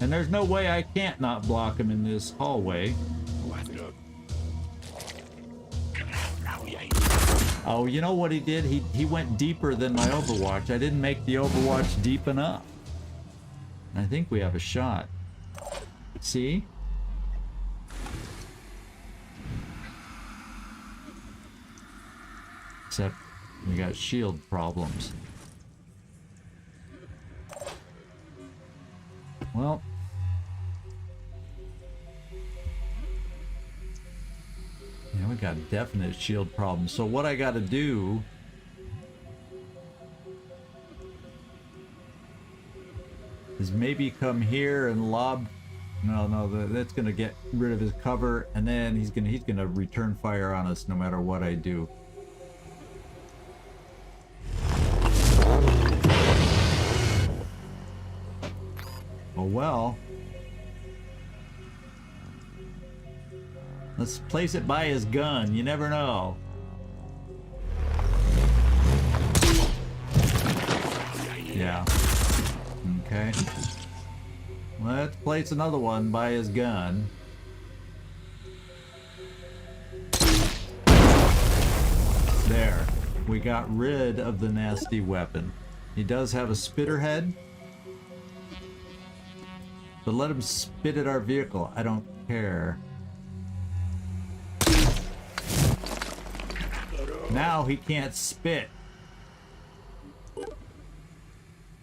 And there's no way I can't not block him in this hallway. Oh, you know what he did? He went deeper than my Overwatch. I didn't make the Overwatch deep enough. I think we have a shot. See? Except we got shield problems. Well. Yeah, we got definite shield problems. So what I gotta do is maybe come here and lob. No, that's gonna get rid of his cover, and then he's gonna return fire on us no matter what I do. Oh well. Let's place it by his gun. You never know. Yeah. Okay. Let's place another one by his gun. There. We got rid of the nasty weapon. He does have a spitter head. But let him spit at our vehicle. I don't care. Now he can't spit.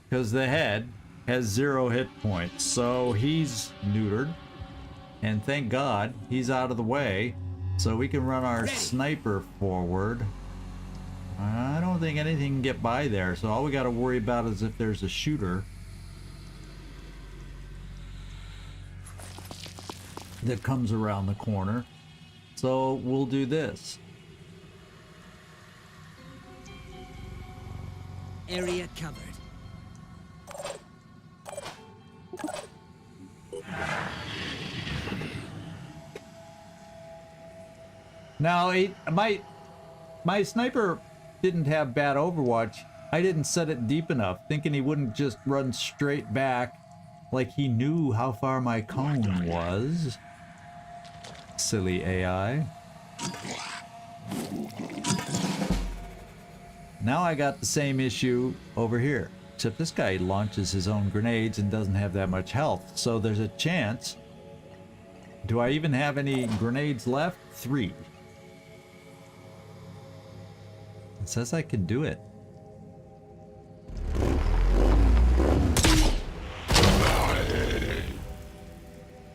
Because the head has 0 hit points. So he's neutered. And thank God he's out of the way. So we can run our sniper forward. I don't think anything can get by there. So all we got to worry about is if there's a shooter that comes around the corner. So we'll do this. Area covered. Now, my sniper didn't have bad Overwatch. I didn't set it deep enough, thinking he wouldn't just run straight back like he knew how far my cone was. Silly AI. Now I got the same issue over here, except this guy launches his own grenades and doesn't have that much health, so there's a chance. Do I even have any grenades left? 3. It says I can do it.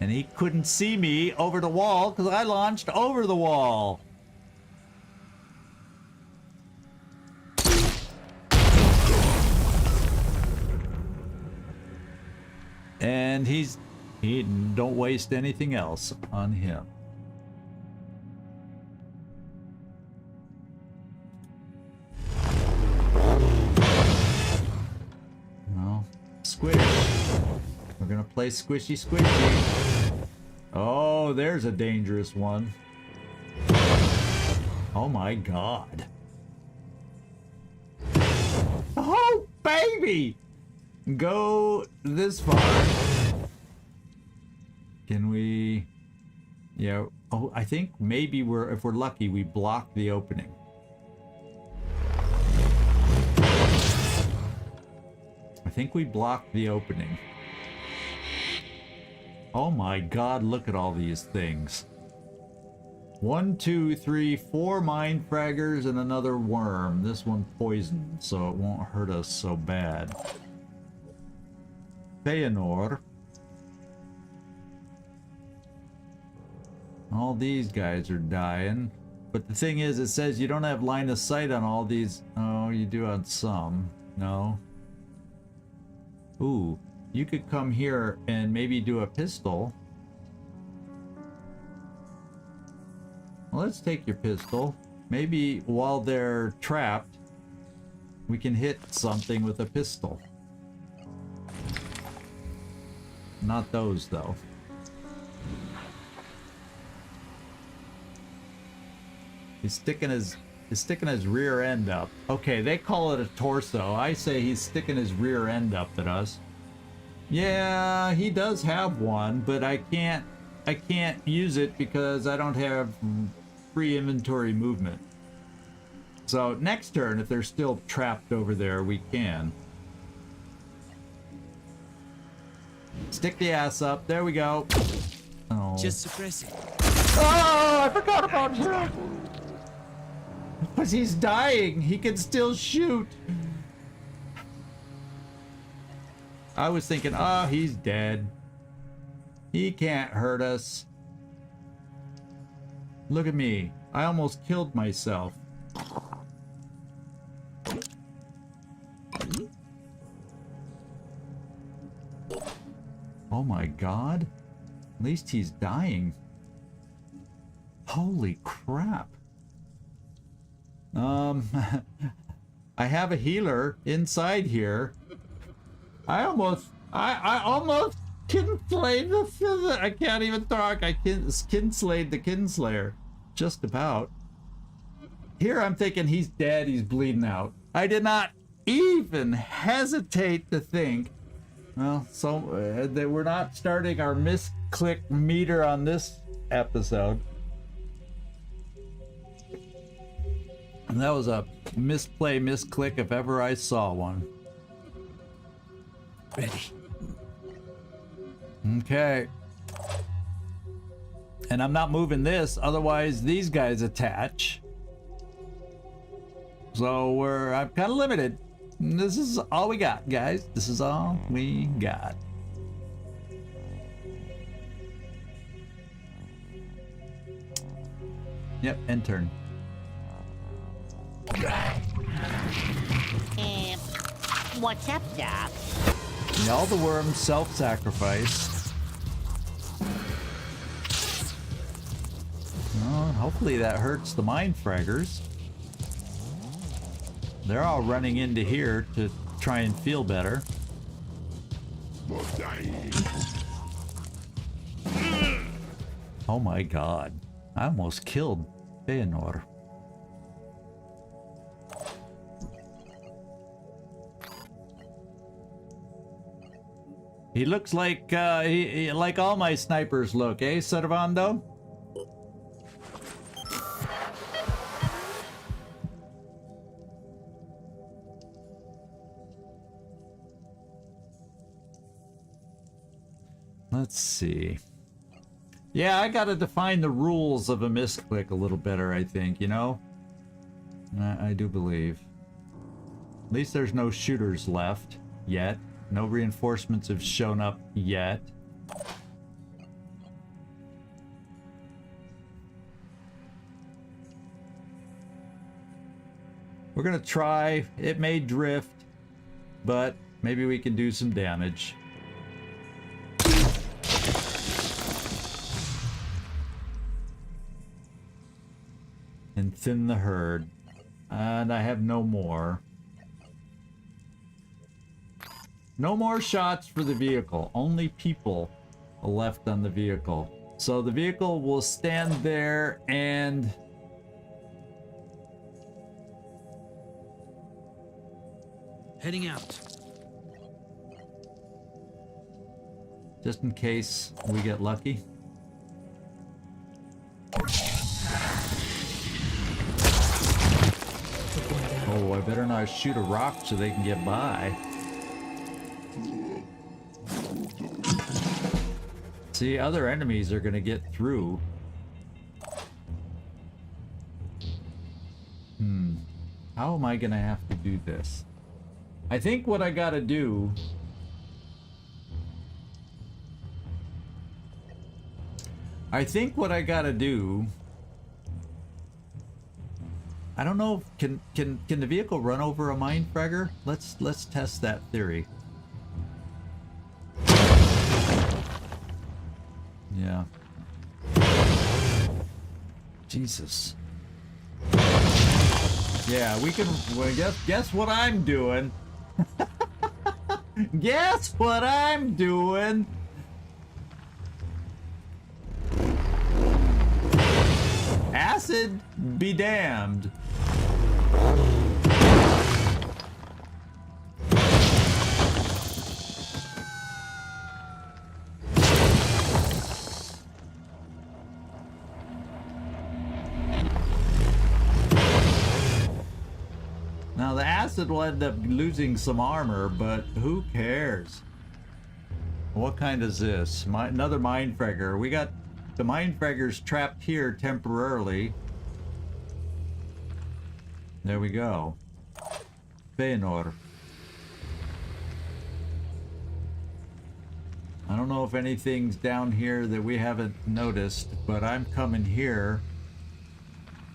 And he couldn't see me over the wall because I launched over the wall. And he don't waste anything else on him. No. Squish. We're gonna play squishy squishy. Oh, there's a dangerous one. Oh my God. Oh, baby! Go this far. Can we... Yeah. Oh, I think maybe if we're lucky, we block the opening. I think we blocked the opening. Oh my God, look at all these things. 1, 2, 3, 4 mind fraggers and another worm. This one poisoned, so it won't hurt us so bad. Feanor. All these guys are dying. But the thing is, it says you don't have line of sight on all these. Oh, you do on some. No. Ooh, you could come here and maybe do a pistol. Well, let's take your pistol. Maybe while they're trapped, we can hit something with a pistol. Not those, though. He's sticking his rear end up. Okay, they call it a torso. I say he's sticking his rear end up at us. Yeah, he does have one, but I can't use it because I don't have free inventory movement. So next turn, if they're still trapped over there, we can. Stick the ass up. There we go. Oh. Just suppress it. Oh, I forgot about him. Because he's dying. He can still shoot. I was thinking, oh, he's dead. He can't hurt us. Look at me. I almost killed myself. Oh my god. At least he's dying. Holy crap. I have a healer inside here. I almost kinslayed the I can't even talk. I kinslayed the kinslayer. Just about. Here I'm thinking he's dead, he's bleeding out. I did not even hesitate to think, well, so that we're not starting our misclick meter on this episode. And that was a misplay, misclick if ever I saw one. Ready. Okay. And I'm not moving this, otherwise these guys attach. So I'm kind of limited. This is all we got, guys. This is all we got. Yep, end turn. What's up, Doc? And all the worms self-sacrifice. Well, hopefully that hurts the mind fraggers. They're all running into here to try and feel better. Oh my god. I almost killed Feanor. He looks like like all my snipers look, eh, Servando? Let's see. Yeah, I gotta define the rules of a misclick a little better, I think, you know? I do believe. At least there's no shooters left yet. No reinforcements have shown up yet. We're gonna try. It may drift, but maybe we can do some damage. And thin the herd. And I have no more. No more shots for the vehicle. Only people left on the vehicle. So the vehicle will stand there and... Heading out. just in case we get lucky. Oh, I better not shoot a rock so they can get by. See, other enemies are gonna get through. How am I gonna have to do this? I think what I gotta do... I don't know, can the vehicle run over a mine fragger? Let's test that theory. Yeah. Jesus. Yeah, we can. Well, guess what I'm doing? Guess what I'm doing? Acid be damned. guess it will end up losing some armor, but who cares? What kind is this? Another Mindfragger. We got the Mindfraggers trapped here temporarily. There we go. Feanor. I don't know if anything's down here that we haven't noticed, but I'm coming here.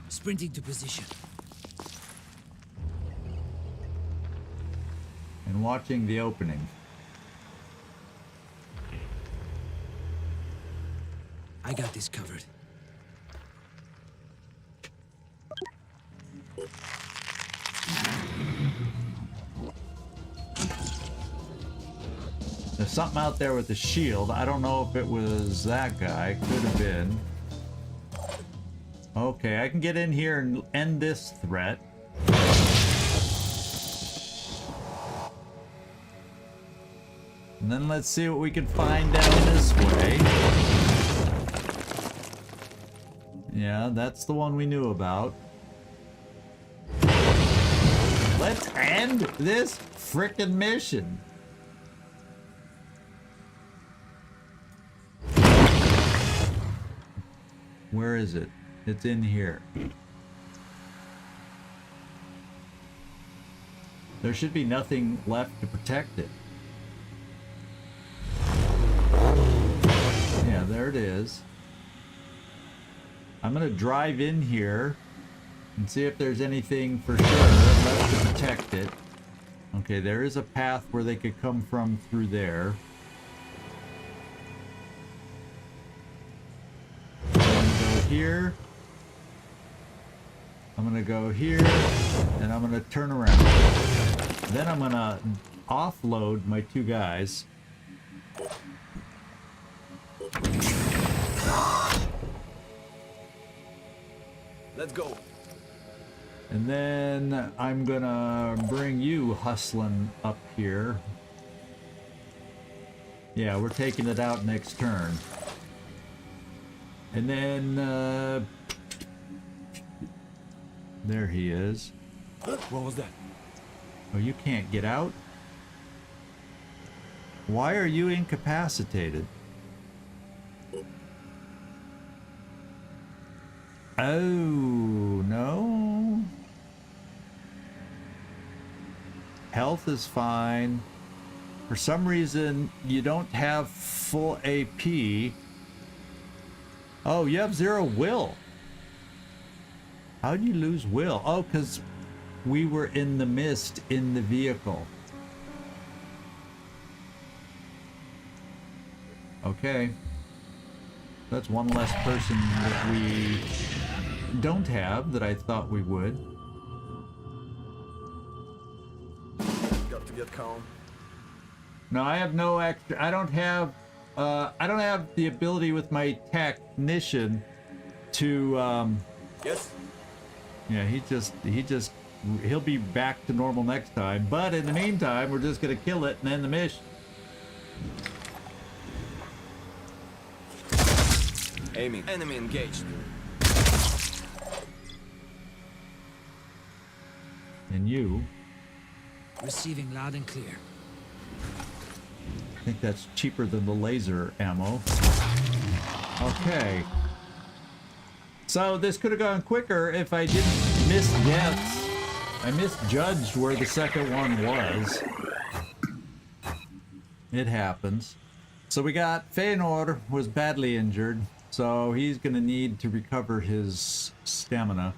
Sprinting to position. And watching the opening. I got this covered. There's something out there with the shield. I don't know if it was that guy. Could have been. Okay, I can get in here and end this threat. And then let's see what we can find down this way. Yeah, that's the one we knew about. Let's end this frickin' mission. Where is it? It's in here. There should be nothing left to protect it. Yeah, there it is. I'm gonna drive in here and see if there's anything for sure left to protect it. Okay, there is a path where they could come from through there. Here, I'm gonna go here, and I'm gonna turn around. Then I'm gonna offload my two guys. Let's go. And then I'm gonna bring you hustling up here. Yeah, we're taking it out next turn. And then, there he is. What was that? Oh, you can't get out? Why are you incapacitated? Oh, no. Health is fine. For some reason, you don't have full AP. Oh, you have 0 will. How'd you lose will? Oh, because we were in the mist in the vehicle. Okay. That's one less person that we don't have that I thought we would. Got to get calm. No, I have no extra. I don't have the ability with my technician to Yes. yeah, he'll be back to normal next time, but in the meantime we're just gonna kill it and end the mission. Aiming. Enemy engaged. And you, Receiving loud and clear. I think that's cheaper than the laser ammo. Okay. So this could have gone quicker if I didn't miss deaths. I misjudged where the second one was. It happens. So we got Feanor was badly injured, so he's gonna need to recover his stamina.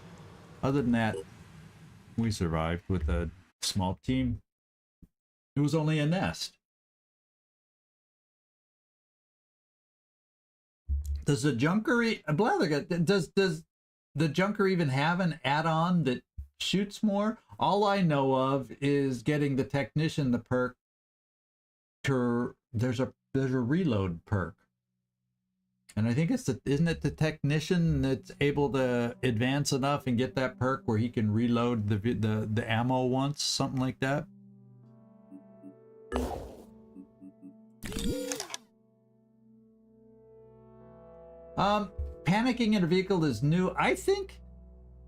Other than that, we survived with a small team. It was only a nest. Does the Junker does the Junker even have an add-on that shoots more? All I know of is getting the Technician the perk to there's a reload perk. And I think isn't it the Technician that's able to advance enough and get that perk where he can reload the ammo once, something like that? Panicking in a vehicle is new. I think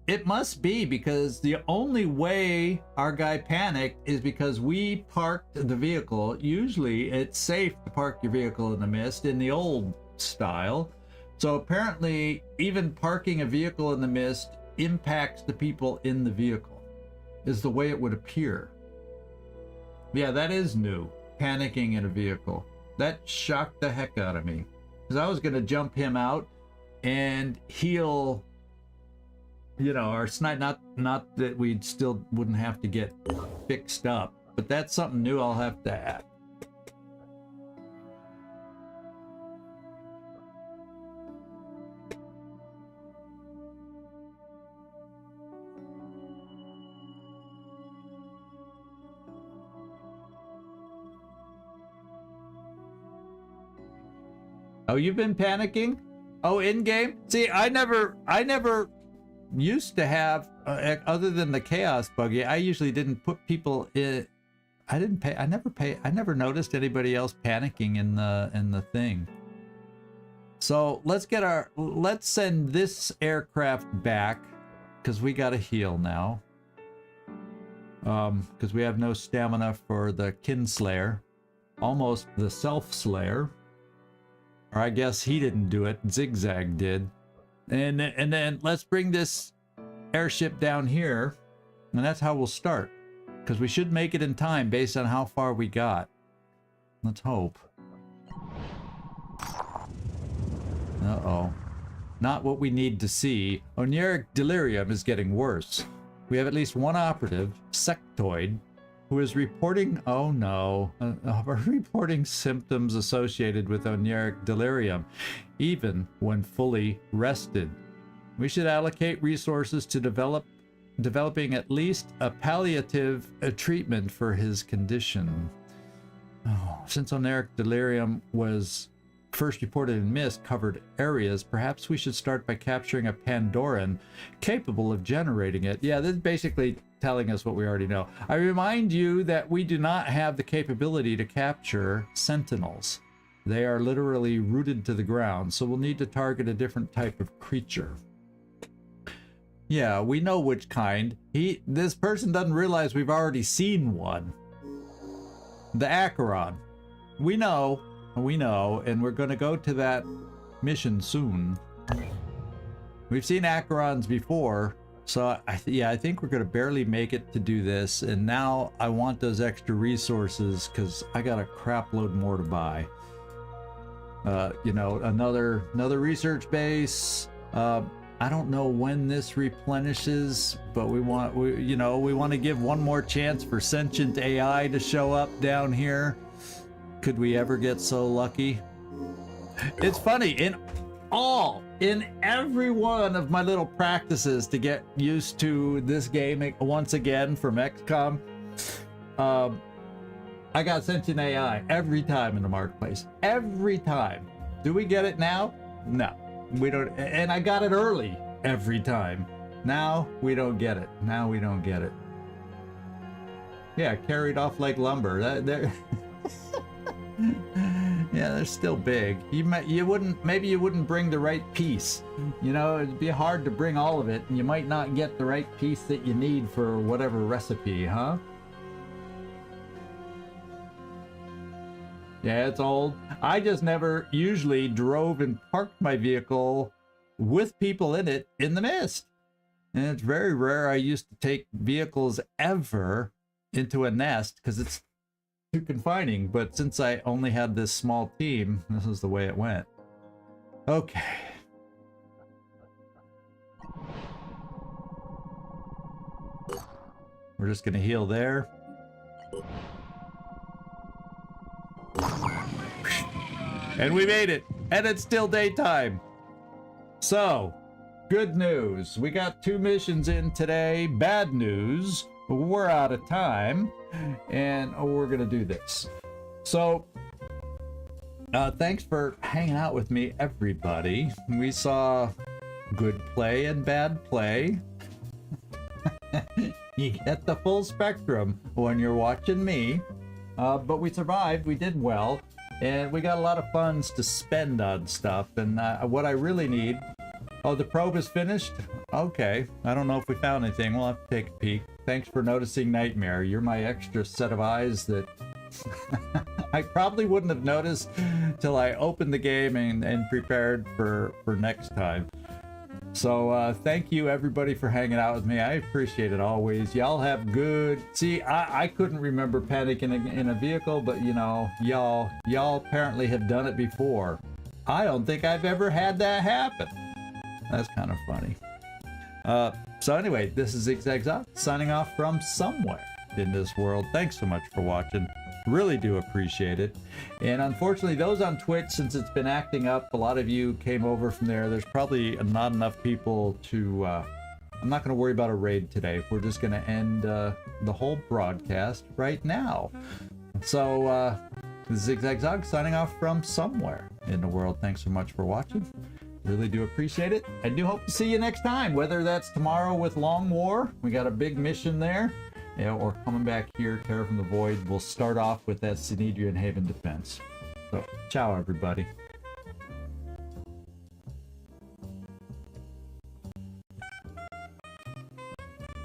it must be, because the only way our guy panicked is because we parked the vehicle. Usually it's safe to park your vehicle in the mist in the old style. So apparently even parking a vehicle in the mist impacts the people in the vehicle, is the way it would appear. Yeah, that is new. Panicking in a vehicle. That shocked the heck out of me. Because I was going to jump him out and heal, you know, our snipe. Not that we still wouldn't have to get fixed up. But that's something new I'll have to add. Oh, you've been panicking? Oh, in game? See, I never used to have, other than the chaos buggy, I usually didn't put people in. I never noticed anybody else panicking in the thing. So let's send this aircraft back, because we gotta heal now. Because we have no stamina for the Kinslayer, almost the Self-Slayer. Or I guess he didn't do it, ZigZag did. And then let's bring this airship down here, and that's how we'll start. Because we should make it in time based on how far we got. Let's hope. Uh-oh. Not what we need to see. 𝐜𝐜𝐬𝐬 delirium is getting worse. We have at least one operative, Sectoid, who is reporting, oh no, reporting symptoms associated with 𝐜𝐜𝐬𝐬 delirium, even when fully rested. We should allocate resources to developing at least a palliative treatment for his condition. Oh, since 𝐜𝐜𝐬𝐬 delirium was first reported in mist-covered areas, perhaps we should start by capturing a Pandoran capable of generating it. Yeah, this is basically telling us what we already know. I remind you that we do not have the capability to capture sentinels. They are literally rooted to the ground, so we'll need to target a different type of creature. Yeah, we know which kind. This person doesn't realize we've already seen one. The Acheron. We know, and we're going to go to that mission soon. We've seen Acherons before, so I think we're going to barely make it to do this, and now I want those extra resources because I got a crap load more to buy. You know, another research base. I don't know when this replenishes, but we want to give one more chance for sentient AI to show up down here. Could we ever get so lucky? It's funny, in every one of my little practices to get used to this game once again from XCom, I got sentient AI every time in the marketplace. Every time. Do we get it now? No, we don't. And I got it early every time. Now we don't get it. Now we don't get it. Yeah, carried off like lumber. They're yeah, they're still big. Maybe you wouldn't bring the right piece. You know, it'd be hard to bring all of it, and you might not get the right piece that you need for whatever recipe, huh? Yeah, it's old. I just never usually drove and parked my vehicle with people in it in the mist. And it's very rare I used to take vehicles ever into a nest because it's too confining. But since I only had this small team, this is the way it went. Okay. We're just going to heal there. And we made it, and it's still daytime. So, good news. We got 2 missions in today. Bad news, we're out of time, and we're gonna do this. So, thanks for hanging out with me, everybody. We saw good play and bad play. You get the full spectrum when you're watching me. But we survived, we did well, and we got a lot of funds to spend on stuff. And what I really need... Oh, the probe is finished? Okay, I don't know if we found anything. We'll have to take a peek. Thanks for noticing, Nightmare. You're my extra set of eyes that I probably wouldn't have noticed till I opened the game and prepared for next time. So thank you everybody for hanging out with me. I appreciate it always. Y'all have good... See, I couldn't remember panicking in a vehicle, but you know, y'all apparently have done it before. I don't think I've ever had that happen. That's kind of funny. So anyway, this is ZigZagZog signing off from somewhere in this world. Thanks so much for watching. Really do appreciate it. And unfortunately, those on Twitch, since it's been acting up, a lot of you came over from there. There's probably not enough people to... I'm not going to worry about a raid today. We're just going to end the whole broadcast right now. So, ZigZagZog signing off from somewhere in the world. Thanks so much for watching. Really do appreciate it. I do hope to see you next time, whether that's tomorrow with Long War. We got a big mission there. Yeah, or coming back here, Terror from the Void. We'll start off with that Sinedrian Haven defense. So, ciao everybody.